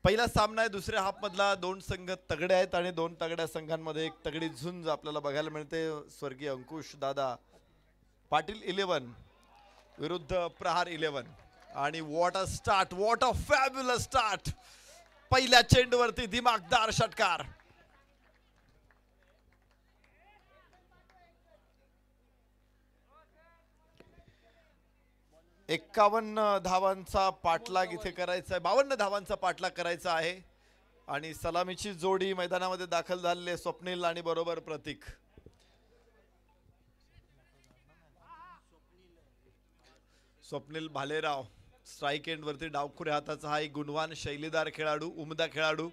पहिला सामना आहे दुसऱ्या हाफ मधला. 2 संघ तगडे आहेत आणि 2 तगड्या संघांमध्ये एक तगडी झुंज आपल्याला बघायला मिळते. स्वर्गीय अंकुश दादा पाटील 11 विरुद्ध प्रहार 11. आणि what a start, what a fabulous start. पहिल्या चेंडूवरती दिमागदार षटकार. 51 धावांचा पाठलाग इथे करायचा आहे, 52 धावांचा पाठलाग करायचा आहे. आणि सलामीची जोडी मैदानामध्ये दाखल झालेले स्वप्नील आणि बरोबर प्रतीक. स्वप्नील भालेराव स्ट्राइक एंड वरती डावखुऱ्या हाताचा हा एक गुणवान शैलीदार खेळाडू, उमदा खेळाडू.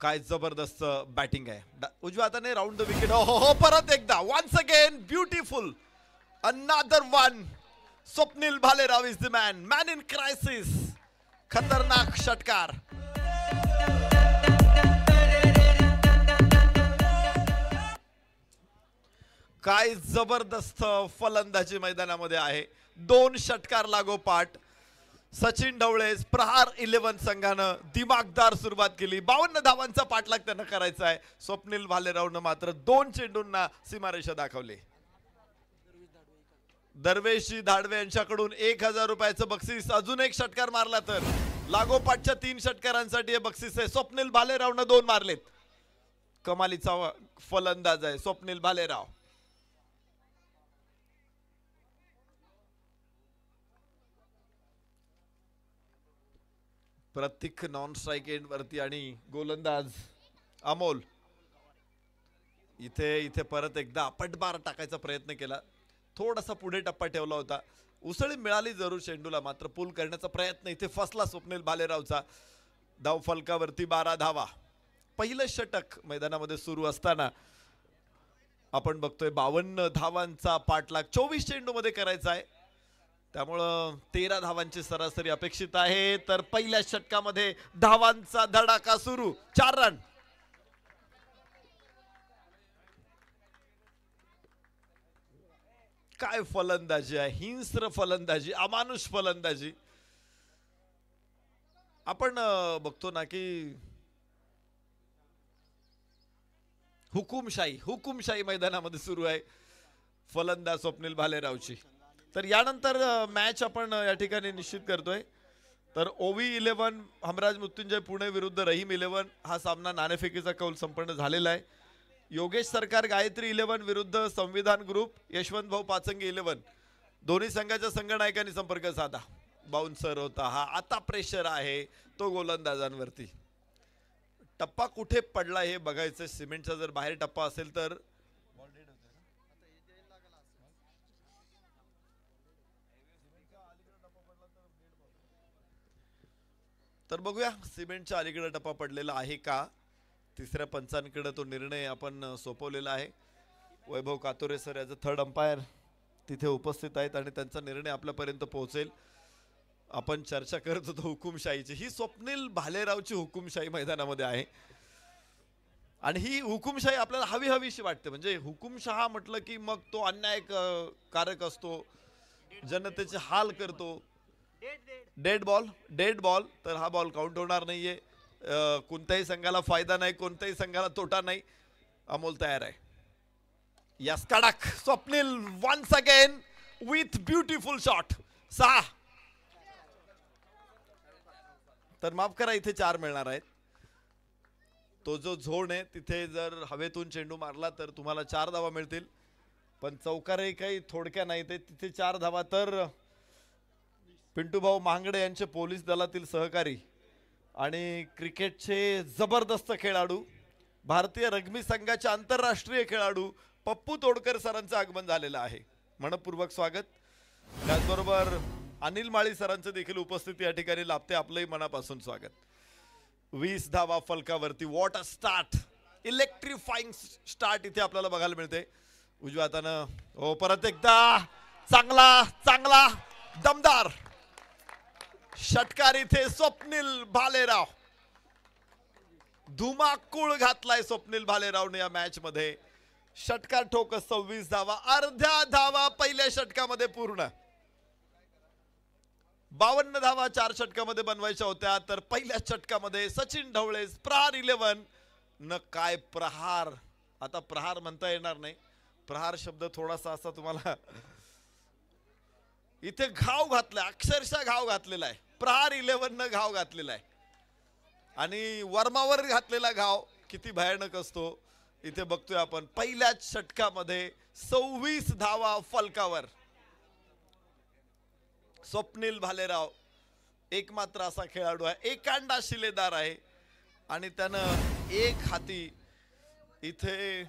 काय जबरदस्त बॅटिंग आहे. उजव्या हाताने राऊंड द विकेट. हो हो, परत एकदा once again beautiful, another one. Swapnil Bhalerao is the man in crisis. खतरनाक षटकार. काय जबरदस्त फलंदाजी मैदानामध्ये आहे. 2 षटकार लागोपाठ. सचिन ढवळे प्रहार 11 संघानं दिमागदार सुरुवात केली. 52 धावांचा पाठलाग त्यांना करायचा आहे. स्वप्नील भालेरावनं मात्र 2 चेंडूंना सीमारेषा दाखवली. दरवेशजी धाडवे यांच्याकडून 1000 रुपयाचं बक्षीस. अजून एक षटकार मारला तर लागोपाठच्या 3 षटकारांसाठी हे बक्षीस आहे. स्वप्नील भालेरावनं 2 मारलेत. कमालीचा फलंदाज आहे स्वप्नील भालेराव. प्रत्येक नॉन स्ट्राइक एंड वरती आणि गोलंदाज अमोल इथे परत एकदा पटबार टाकायचा प्रयत्न केला. थोडासा पुढे टप्पा ठेवला होता. उसळी मिळाली जरूर चेंडूला, मात्र पूल करण्याचा प्रयत्न इथे फसला स्वप्नील भालेरावचा. धाव फलकावरती 12 धावा. पहिलं षटक मैदानामध्ये सुरू असताना आपण बघतोय 52 धावांचा पाठलाग 24 चेंडूमध्ये करायचा आहे. त्यामुळं 13 धावांची सरासरी अपेक्षित आहे. तर पहिल्या षटकामध्ये धावांचा धडाका सुरू. 4 रन. काय फलंदाजी आहे. हिंस्र फलंदाजी, अमानुष फलंदाजी. आपण बघतो ना की हुकुमशाही मैदानामध्ये सुरू आहे फलंदाज स्वप्नील भालेरावची. तर यानंतर मॅच आपण या ठिकाणी निश्चित करतोय. तर ओवी 11 हमराज मृत्युंजय पुणे विरुद्ध रहीम 11 हा सामना नाणेफेकीचा कौल संपन्न झालेला आहे. योगेश सरकार गायत्री 11 विरुद्ध संविधान ग्रुप यशवंत भाऊ पाचंगी 11. दोन्ही संघाच्या संघनायकांनी संपर्क साधा. बाउन्सर होता हा. आता प्रेशर आहे तो गोलंदाजांवरती. टप्पा कुठे पडला हे बघायचं. सिमेंटचा जर बाहेर टप्पा असेल तर बघूया सिमेंटच्या अलीकडे टप्पा पडलेला आहे का. तिसऱ्या पंचांकडे तो निर्णय आपण सोपवलेला आहे. वैभव कातोरे सर याचं थर्ड अंपायर तिथे उपस्थित आहेत आणि त्यांचा निर्णय आपल्यापर्यंत पोहोचेल. आपण चर्चा करत होतो हुकुमशाहीची. ही स्वप्नील भालेरावची हुकुमशाही मैदानामध्ये आहे आणि ही हुकुमशाही आपल्याला हवीशी वाटते. म्हणजे हुकुमशहा म्हटलं की मग तो अन्यायकारक असतो, जनतेचे हाल करतो. डेड बॉल तर हा बॉल काउंट होणार नाहीये. कोणत्याही संघाला फायदा नाही, कोणत्याही संघाला तोटा नाही. अमोल तयार आहे. यस कडक. Swapnil once again with beautiful shot. 6. तर माफ करा इथे 4 मिळणार आहेत. तो जो झोन आहे तिथे जर हवेतून चेंडू मारला तर तुम्हाला 4 धावा मिळतील. पण चौकारे काही थोडक्या नाही ते तिथे 4 धावा. तर पिंटूभाऊ महांगडे यांचे पोलीस दलातील सहकारी आणि क्रिकेटचे जबरदस्त खेळाडू, भारतीय रग्बी संघाचे आंतरराष्ट्रीय खेळाडू पप्पू तोडकर सरांचं आगमन झालेलं आहे. मनपूर्वक स्वागत. त्याचबरोबर अनिल माळी सरांचं देखील उपस्थिती या ठिकाणी लाभते. आपलंही मनापासून स्वागत. 20 धावा फलकावरती. What a start. Electrifying start इथे आपल्याला बघायला मिळते. उजव्या हातानं हो परत एकदा चांगला दमदार षटकार इथे स्वप्नील भालेराव. धुमाकूळ घातलाय स्वप्नील भालेरावने या मॅच मध्ये. षटकार ठोकस 26 धावा. अर्ध्या धावा पहिल्या षटकामध्ये पूर्ण. 52 धावा 4 षटकामध्ये बनवायच्या होत्या. तर पहिल्या षटकामध्ये सचिन ढवळे प्रहार 11 न काय प्रहार. आता प्रहार म्हणता येणार नाही. प्रहार शब्द थोडासा असा तुम्हाला इथे घाव घातलाय. अक्षरशः घाव घातलेला आहे. प्रहार 11 न घाव घातलेला आहे आणि वर्मावर घातलेला घाव किती भयानक असतो इथे बघतोय आपण. पहिल्याच षटकामध्ये 26 धावा फलकावर. स्वप्नील भालेराव एकमात्र असा खेळाडू आहे, एकांडा शिलेदार आहे आणि त्यानं एक हाती इथे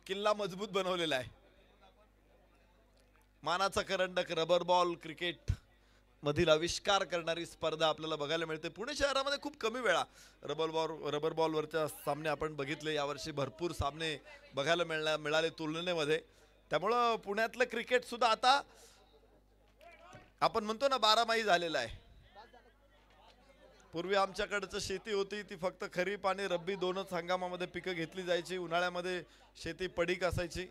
किल्ला मजबूत बनवलेला आहे. मानाचा करंडक रबर बॉल क्रिकेट मधील आविष्कार करणारी स्पर्धा आपल्याला बघायला मिळते. पुणे शहरामध्ये खूप कमी वेळा रबर बॉलवरच्या सामने आपण बघितले. यावर्षी भरपूर सामने बघायला मिळाले तुलनेमध्ये. त्यामुळं पुण्यातलं क्रिकेट सुद्धा आता आपण म्हणतो ना 12माही झालेला आहे. पूर्वी आमच्याकडचं शेती होती ती फक्त खरीप आणि रब्बी दोनच हंगामामध्ये पिकं घेतली जायची. उन्हाळ्यामध्ये शेती पडीक असायची.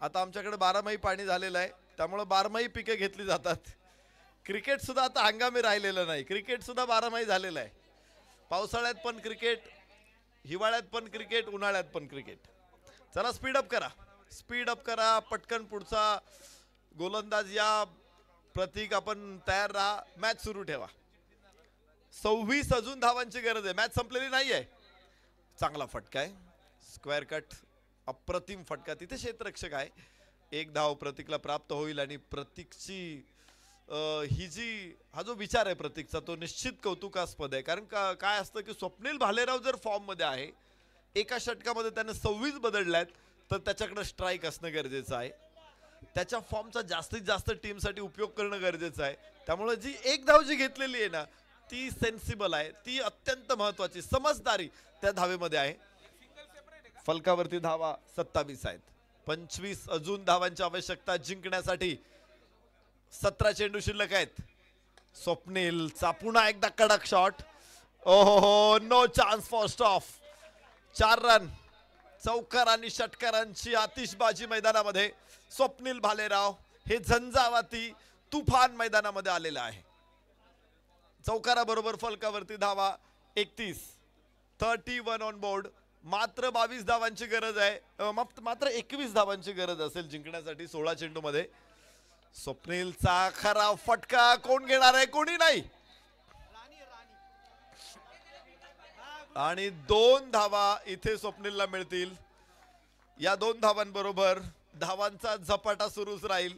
आता आमच्याकडे 12माही पाणी झालेलं आहे, त्यामुळे 12माही पिकं घेतली जातात. क्रिकेट सुद्धा आता हंगामी राहिलेलं नाही, क्रिकेट सुद्धा 12माही झालेलं आहे. पावसाळ्यात पण क्रिकेट, हिवाळ्यात पण क्रिकेट, उन्हाळ्यात पण क्रिकेट. चला स्पीडअप करा, स्पीडअप करा, पटकन पुढचा गोलंदाज या. प्रतीक आपण तयार राहा, मॅच सुरू ठेवा. 26 अजून धावांची गरज आहे, मॅच संपलेली नाही आहे. चांगला फटका आहे, स्क्वेअर कट, अप्रतिम फटका. तिथे क्षेत्ररक्षक आहे. 1 धाव प्रतीकला प्राप्त होईल आणि प्रतीकची हा जो विचार आहे प्रतीकचा तो निश्चित कौतुकास्पद आहे. कारण काय असतं की स्वप्नील भालेराव जर फॉर्म मध्ये आहे, एका षटकामध्ये त्याने 26 बदलल्यात, तर त्याच्याकडे स्ट्राईक असणं गरजेचं आहे. त्याच्या फॉर्मचा जास्तीत जास्त टीमसाठी उपयोग करणं गरजेचं आहे. त्यामुळे जी 1 धाव जी घेतलेली आहे ना ती सेन्सिबल आहे, ती अत्यंत महत्वाची, समजदारी त्या धावेमध्ये आहे. फलकावरती धावा 27 आहेत. 25 अजून धावांची आवश्यकता जिंकण्यासाठी. 17 चेंडू शिल्लक आहेत. स्वप्नीलचा पुन्हा एकदा कडक शॉट. ओहो, no chance for stop. 4 run. चौकार आणि षटकारांची आतिषबाजी मैदानामध्ये. स्वप्नील भालेराव हे झंझावाती तुफान मैदानामध्ये आलेलं आहे. चौकाराबरोबर फलकावरती धावा 31. 31 ऑन बोर्ड. मात्र 22 धावांची गरज आहे, मात्र 21 धावांची गरज असेल जिंकण्यासाठी 16 चेंडू मध्ये. स्वप्नीलचा खरा फटका कोण घेणार आहे? कोणी नाही. आणि 2 धावा इथे स्वप्नीलला मिळतील. या 2 धावांबरोबर धावांचा झपाटा सुरूच राहील.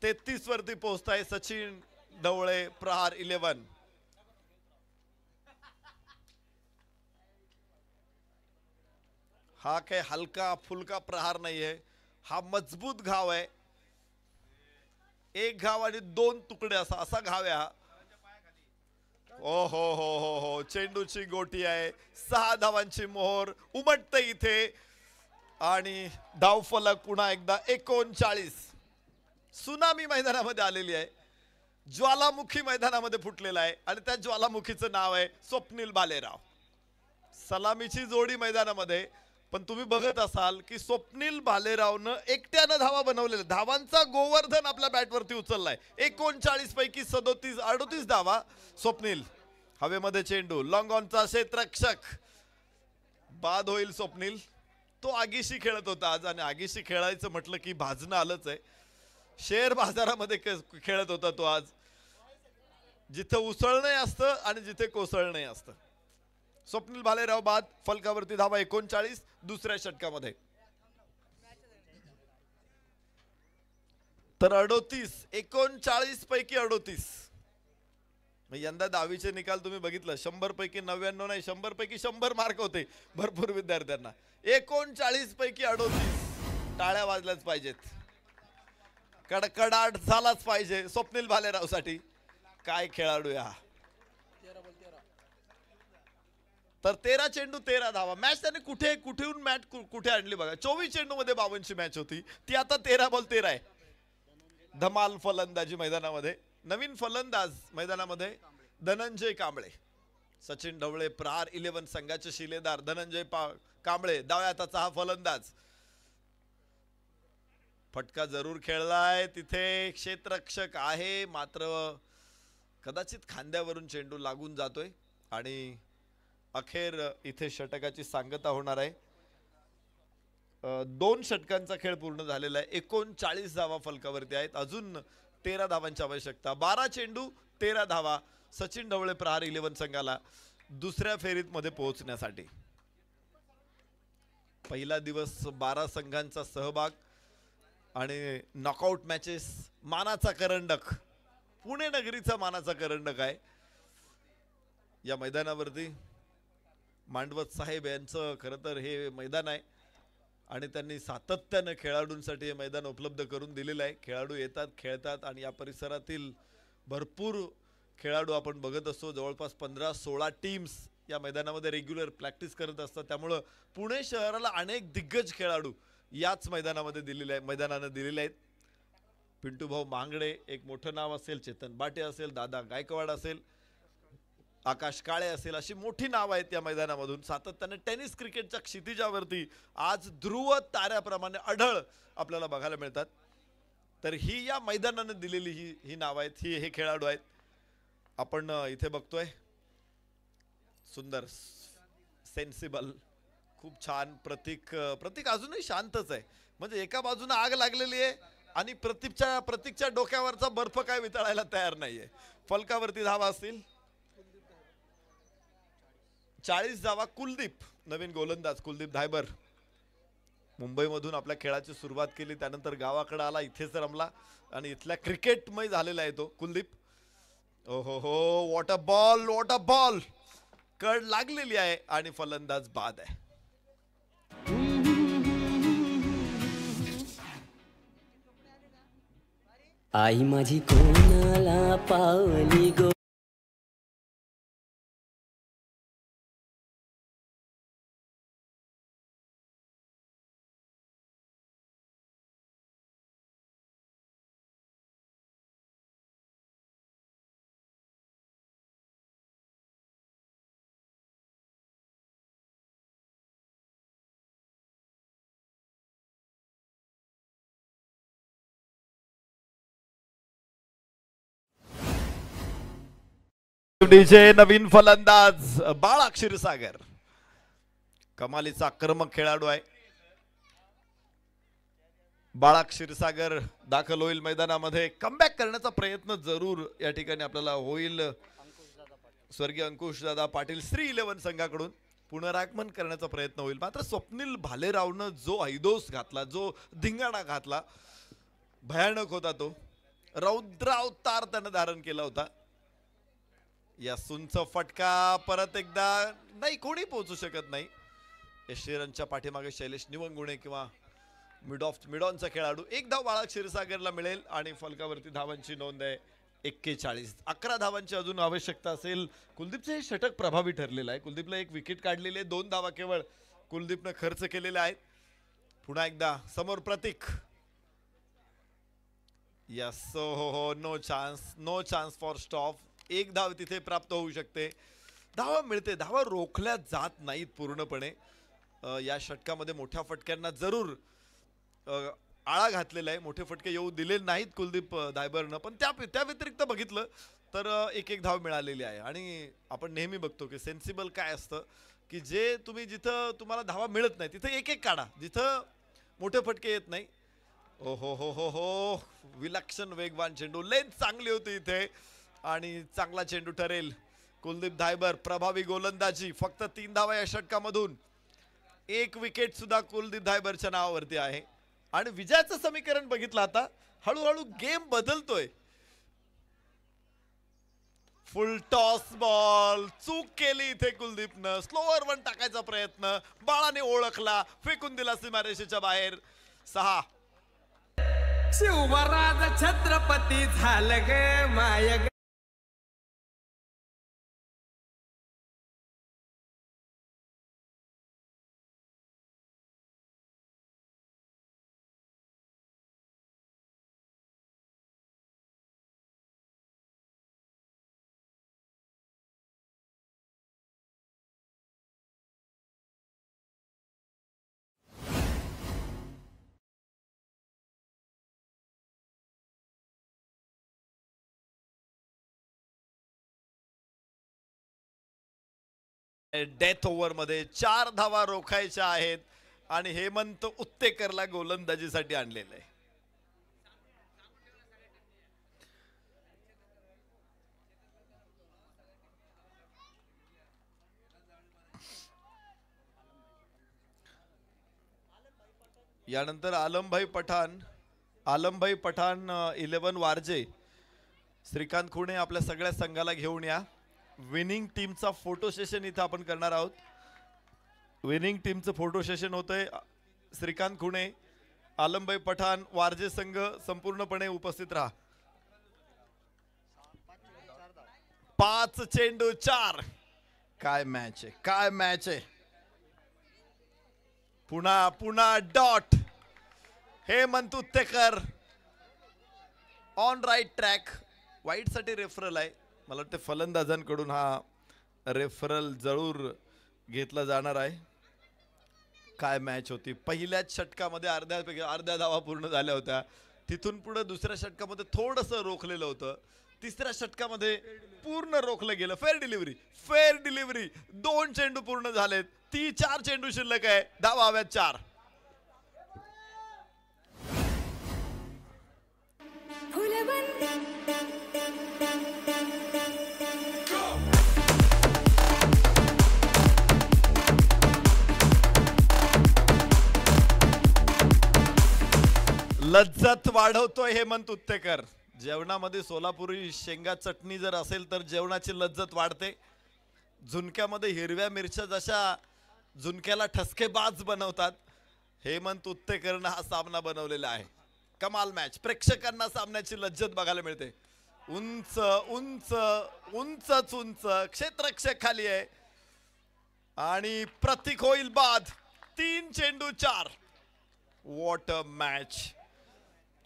33 वरती पोहोचताय सचिन ढवळे, प्रहार 11. हा काही हलका फुलका प्रहार नाहीये, हा मजबूत घाव आहे. 1 घाव आणि 2 तुकडे असा घाव आहे हा. ओ हो हो हो हो, चेंडूची गोटी आहे. 6 धावांची मोहर उमटते इथे आणि धावफलक पुन्हा एकदा 39. सुनामी मैदानामध्ये आलेली आहे, ज्वालामुखी मैदानामध्ये फुटलेला आहे आणि त्या ज्वालामुखीचं नाव आहे स्वप्नील भालेराव. सलामीची जोडी मैदानामध्ये. पण तुम्ही बघत असाल की स्वप्नील भालेरावनं एकट्यानं धावा बनवलेल्या, धावांचा गोवर्धन आपल्या बॅटवरती उचललाय. 39 पैकी 38 धावा. स्वप्नील हवेमध्ये चेंडू, लॉंग ऑनचा क्षेत्ररक्षक. बाद होईल स्वप्नील. तो आगीशी खेळत होता आज, आणि आगीशी खेळायचं म्हटलं की भाजणं आलंच आहे. शेअर बाजारामध्ये खेळत होता तो आज, जिथं उसळणं असतं आणि जिथे कोसळणं असतं. स्वप्नील भालेराव बाद. फलकावरती धावा 39 दुसऱ्या षटकामध्ये. तर 39 पैकी 38. यंदा 10वीचे निकाल तुम्ही बघितलं, 100 पैकी 99 नाही, 100 पैकी 100 मार्क होते भरपूर विद्यार्थ्यांना. 39 पैकी 38. टाळ्या वाजल्याच पाहिजेत, कडकडाट झालाच पाहिजे स्वप्नील भालेराव साठी. काय खेळाडू या. तर 13 चेंडू 13 धावा. मॅच त्याने कुठेहून मॅच कुठे आणली बघा. 24 चेंडू मध्ये 52 मॅच होती, ती आता 13 बॉल 13 आहे. धमाल फलंदाजी मैदानामध्ये. नवीन फलंदाज मैदानामध्ये धनंजय कांबळे. सचिन ढवळे प्रहार 11 संघाचे शिलेदार धनंजय कांबळे डाव्या हाताचा हा फलंदाज. फटका जरूर खेळलाय, तिथे क्षेत्ररक्षक आहे, मात्र कदाचित खांद्यावरून चेंडू लागून जातोय आणि अखेर इथे षटकाची सांगता होणार आहे. 2 षटकांचा खेळ पूर्ण झालेला आहे. 39 धावा फलकावरती आहेत. अजून 13 धावांची आवश्यकता. 12 चेंडू 13 धावा सचिन ढवळे प्रहार 11 संघाला दुसऱ्या फेरीत मध्ये पोहोचण्यासाठी. पहिला दिवस 12 संघांचा सहभाग आणि नॉकआउट मॅचेस. मानाचा करंडक, पुणे नगरीचा मानाचा करंडक आहे या मैदानावरती. मांडवत साहेब यांचं खरं तर हे मैदान आहे आणि त्यांनी सातत्यानं खेळाडूंसाठी हे मैदान उपलब्ध करून दिलेलं आहे. खेळाडू येतात, खेळतात आणि या परिसरातील भरपूर खेळाडू आपण बघत असतो. जवळपास 15-16 टीम्स या मैदानामध्ये रेग्युलर प्रॅक्टिस करत असतात. त्यामुळं पुणे शहराला अनेक दिग्गज खेळाडू याच मैदानामध्ये मैदानानं दिलेले आहेत. पिंटू भाऊ मांगडे एक मोठं नाव असेल, चेतन बाटे असेल, दादा गायकवाड असेल, आकाश काळे असेल, अशी मोठी नाव आहेत या मैदानामधून. सातत्याने टेनिस क्रिकेटच्या क्षितिजावरती आज ध्रुव ताऱ्याप्रमाणे अढळ आपल्याला बघायला मिळतात. तर ही या मैदानाने दिलेली ही नाव आहेत, हे खेळाडू आहेत. आपण इथे बघतोय सुंदर सेन्सिबल खूप छान प्रतीक अजूनही शांतच आहे. म्हणजे एका बाजूने आग लागलेली आहे आणि प्रतीकच्या डोक्यावरचा बर्फ काय वितळायला तयार नाहीये. फलकावरती धावा असतील 40 धावा. कुलदीप नवीन गोलंदाज कुलदीप धायबर मुंबईमधून आपल्या खेळाची सुरुवात केली, त्यानंतर गावाकडे आला, इथेच रमला आणि इथल्या क्रिकेटमय झालेला आहे तो कुलदीप. ओहो हो, वॉट अ बॉल कड लागलेली आहे आणि फलंदाज बाद आहे. आई माझी कोणाला पावली गो. डीजे नवीन फलंदाज बाळा क्षीरसागर कमालीचा आक्रमक खेळाडू आहे. बाळा क्षीरसागर दाखल होईल मैदानामध्ये. कमबॅक करण्याचा प्रयत्न जरूर या ठिकाणी आपल्याला होईल. स्वर्गीय अंकुश दादा पाटील श्री 11 संघाकडून पुनरागमन करण्याचा प्रयत्न होईल. मात्र स्वप्नील भालेरावनं जो ऐदोस घातला, जो धिंगाणा घातला, भयानक होता तो. रौद्रावतार त्यानं धारण केला होता. या सुंच फटका परत एकदा नाही, कोणी पोहोचू शकत नाही. यशेरनच्या पाठीमागे शैलेश निवंगुणे किंवा मिडॉनचा खेळाडू. एक धाव बाळा क्षीरसागरला मिळेल आणि फलकावरती धावांची नोंद आहे 41. 11 धावांची अजून आवश्यकता असेल. कुलदीपचं हे षटक प्रभावी ठरलेलं आहे. कुलदीपला एक विकेट काढलेली आहे. 2 धावा केवळ कुलदीपनं खर्च केलेल्या आहेत. पुन्हा एकदा समोर प्रतीक. यस, हो, नो चान्स फॉर स्टॉप. एक धाव तिथे प्राप्त होऊ शकते. धावा मिळते, धावा रोखल्या जात नाहीत पूर्णपणे. या षटकामध्ये मोठ्या फटक्यांना जरूर आळा घातलेला आहे. मोठे फटके येऊ दिले नाहीत कुलदीप धायबरनं. पण त्या व्यतिरिक्त बघितलं तर एक धाव मिळालेली आहे. आणि आपण नेहमी बघतो की सेन्सिबल काय असतं की जे जिथं तुम्हाला धावा मिळत नाही तिथं एक काढा, जिथं मोठे फटके येत नाही. ओ हो, विलक्षण वेगवान चेंडू. लेंथ चांगली होती इथे आणि चांगला चेंडू ठरेल. कुलदीप धायबर प्रभावी गोलंदाजी. फक्त 3 धावा या षटकामधून. 1 विकेट सुद्धा कुलदीप धायबरच्या नावावरती आहे. आणि विजयाचं समीकरण बघितलं आता, हळूहळू गेम बदलतोय. फुल टॉस बॉल चूक केली इथे कुलदीपनं. स्लोअर वन टाकायचा प्रयत्न बाळाने ओळखला, फेकून दिला सीमारेषेच्या बाहेर. 6. शिवराज छत्रपती झालं गे माय. डेथ ओव्हर मध्ये 4 धावा रोखायच्या आहेत आणि हेमंत उत्तेकरला गोलंदाजीसाठी आणलेलं आहे. यानंतर आलमभाई पठाण 11 वारजे. श्रीकांत खुणे आपल्या सगळ्या संघाला घेऊन या. विनिंग टीमचा फोटो सेशन इथं आपण करणार आहोत. विनिंग टीमचं फोटो सेशन होतंय. श्रीकांत खुणे, आलमभाई पठाण, वारजे संघ संपूर्णपणे उपस्थित राहा. 5 चेंडू 4. काय मॅच आहे. पुन्हा dot. Hemant Uttekar on right track. वाईटसाठी रेफरल आहे. मला वाटतं फलंदाजांकडून हा रेफरल जरूर घेतला जाणार आहे. काय मॅच होती. पहिल्याच षटकामध्ये अर्ध्या धावा पूर्ण झाल्या होत्या. तिथून पुढे दुसऱ्या षटकामध्ये थोडंसं रोखलेलं होतं. तिसऱ्या षटकामध्ये पूर्ण रोखलं गेलं. फेअर डिलिव्हरी 2 चेंडू पूर्ण झालेत. 4 चेंडू शिल्लक आहे. धावा हव्यात 4. लज्जत वाढवतोय हेमंत उत्तेकर. जेवणामध्ये सोलापुरी शेंगा चटणी जर असेल तर जेवणाची लज्जत वाढते. झुणक्यामध्ये हिरव्या मिरच्या जशा झुणक्याला ठसकेबाज बनवतात, हेमंत उत्तेकरनं हा सामना बनवलेला आहे. कमाल मॅच. प्रेक्षकांना सामन्याची लज्जत बघायला मिळते. उंच उंच उंचच उंच क्षेत्ररक्षक खाली आहे आणि प्रतीक होईल बाद. 3 चेंडू 4. What a match.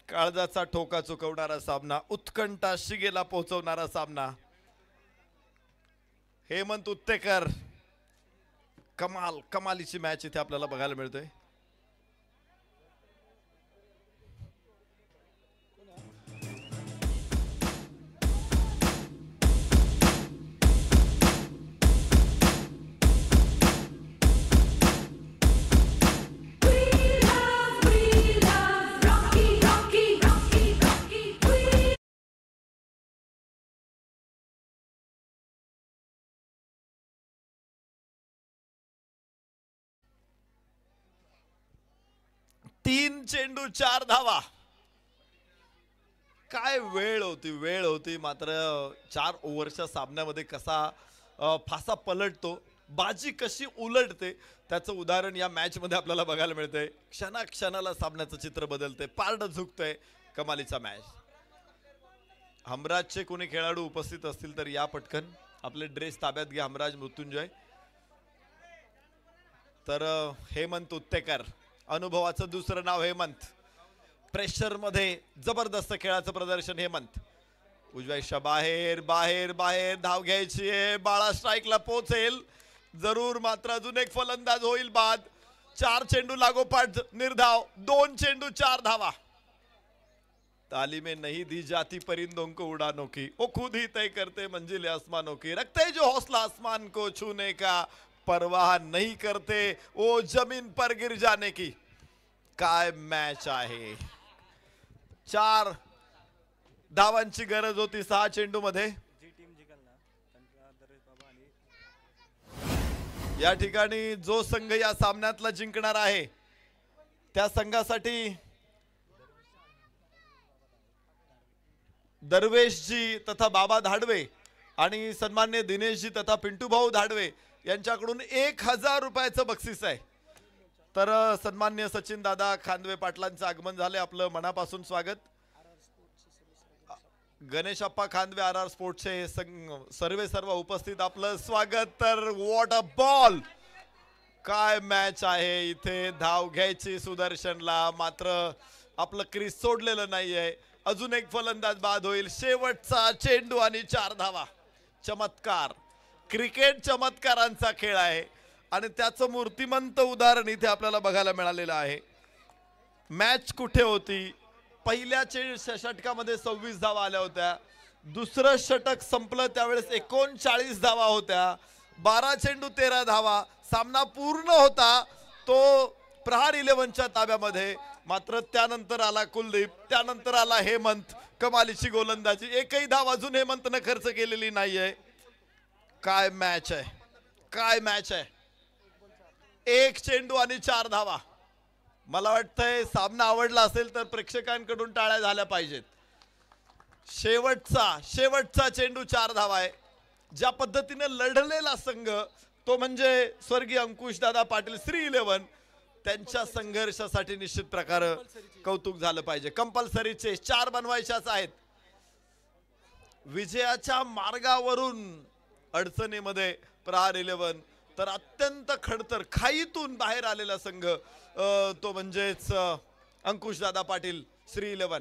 काळजाचा ठोका चुकवणारा सामना, उत्कंठा शिगेला पोहोचवणारा सामना. हेमंत उत्तेकर, कमालीची मॅच इथे आपल्याला बघायला मिळतोय. तीन चेंडू 4 धावा. काय वेळ होती मात्र 4 ओव्हरच्या सामन्यामध्ये कसा फासा पलटतो, बाजी कशी उलटते त्याचं उदाहरण या मॅच मध्ये आपल्याला बघायला मिळतंय. क्षणाक्षणाला सामन्याचं चित्र बदलते, पारड झुकतंय. कमालीचा मॅच. हमराजचे कोणी खेळाडू उपस्थित असतील तर या पटकन आपले ड्रेस ताब्यात घ्या. हमराज मृत्युंजय. तर हेमंत उत्तेकर, अनुभवाचं दुसरं नाव हेमंत. प्रेशर मध्ये जबरदस्त खेळाचं प्रदर्शन हेमंत. उजव्याच्या बाहेर बाहेर बाहेर धाव घ्यायची आहे. बाळा स्ट्राईकला पोहोचेल जरूर, मात्र अजून एक फलंदाज होईल बाद. 4 चेंडू लागोपाठ निर्धाव. 2 चेंडू 4 धावा. तालीमें नहीं दी जाती परिंदों को उड़ानों की, वो खुद ही तय करते मंजिल आसमानों की. रखते जो हौसला आसमान को छूने का, परवाह नहीं करते वो जमीन पर गिर जाने की. काय मॅच आहे. 4 धावांची गरज होती 6 चेंडू मध्ये. या ठिकाणी जो संघ या सामन्यातला जिंकणार आहे त्या संघासाठी दरवेशजी तथा बाबा धाडवे आणि सन्मान्य दिनेशजी तथा पिंटू भाऊ धाडवे यांच्याकडून 1000 रुपयाचं बक्षीस आहे. तर सन्मान्य सचिन दादा खांदवे पाटलांचं आगमन झाले. आपलं मनापासून स्वागत. गणेशप्पा खांदवे RR स्पोर्ट्सचे सर्व उपस्थित आपलं स्वागत. तर व्हॉट अ बॉल. काय मॅच आहे. इथे धाव घ्यायची सुदर्शनला, मात्र आपलं क्रीज सोडलेलं नाहीये. अजून एक फलंदाज बाद होईल. शेवटचा चेंडू आणि 4 धावा. चमत्कार. क्रिकेट चमत्कारांचा खेळ आहे आणि त्याचं मूर्तिमंत उदाहरण इथे आपल्याला बघायला मिळालेलं आहे. मॅच कुठे होती. पहिल्या षटकामध्ये 26 धावा आल्या होत्या. दुसरं षटक संपलं त्यावेळेस 39 धावा होत्या. 12 चेंडू 13 धावा. सामना पूर्ण होता तो प्रहार 11च्या ताब्यामध्ये. मात्र त्यानंतर आला कुलदीप, त्यानंतर आला हेमंत. कमालीची गोलंदाजी. एकही धाव अजून हेमंतनं खर्च केलेली नाहीये. काय मॅच आहे. काय मॅच आहे. 1 चेंडू आणि 4 धावा. मला वाटतंय सामना आवडला असेल तर प्रेक्षकांकडून टाळ्या झाल्या पाहिजेत. शेवटचा चेंडू 4 धावा आहे. ज्या पद्धतीने लढलेला संघ तो म्हणजे स्वर्गीय अंकुश दादा पाटील श्री 11. त्यांच्या संघर्षासाठी निश्चित प्रकार कौतुक झालं पाहिजे. कंपल्सरी चेस 4 बनवायच्याच आहेत. विजयाच्या मार्गावरून अडचणीमध्ये प्रहार 11, तर अत्यंत खडतर खाईतून बाहेर आलेला संघ तो म्हणजेच अंकुश दादा पाटील श्री 11.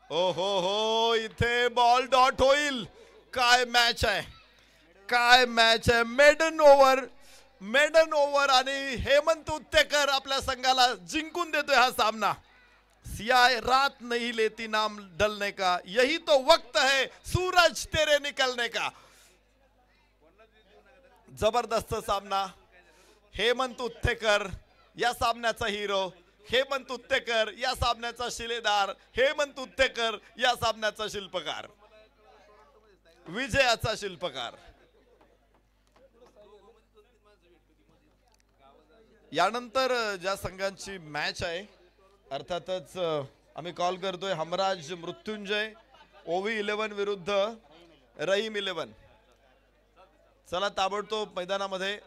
ओ हो इथे बॉल डॉट होईल. काय मॅच आहे, काय मॅच आहे. मेडन ओव्हर आणि हेमंत उत्तेकर आपल्या संघाला जिंकून देतोय हा सामना. सियाय रात नहीं लेती नाम डलने का, यही तो वक्त है सूरज तेरे निकलने का. जबरदस्त सामना. हेमंत उत्तेकर या सामन्याचा हिरो, हेमंत उत्तेकर या सामन्याचा शिलेदार, हेमंत उत्तेकर या सामन्याचा शिल्पकार, विजयाचा शिल्पकार. यानंतर ज्या संघांची मॅच आहे अर्थातच आम्ही कॉल करतोय हमराज मृत्युंजय ओवी 11 विरुद्ध रहीम 11. चला ताबडतोब मैदानामध्ये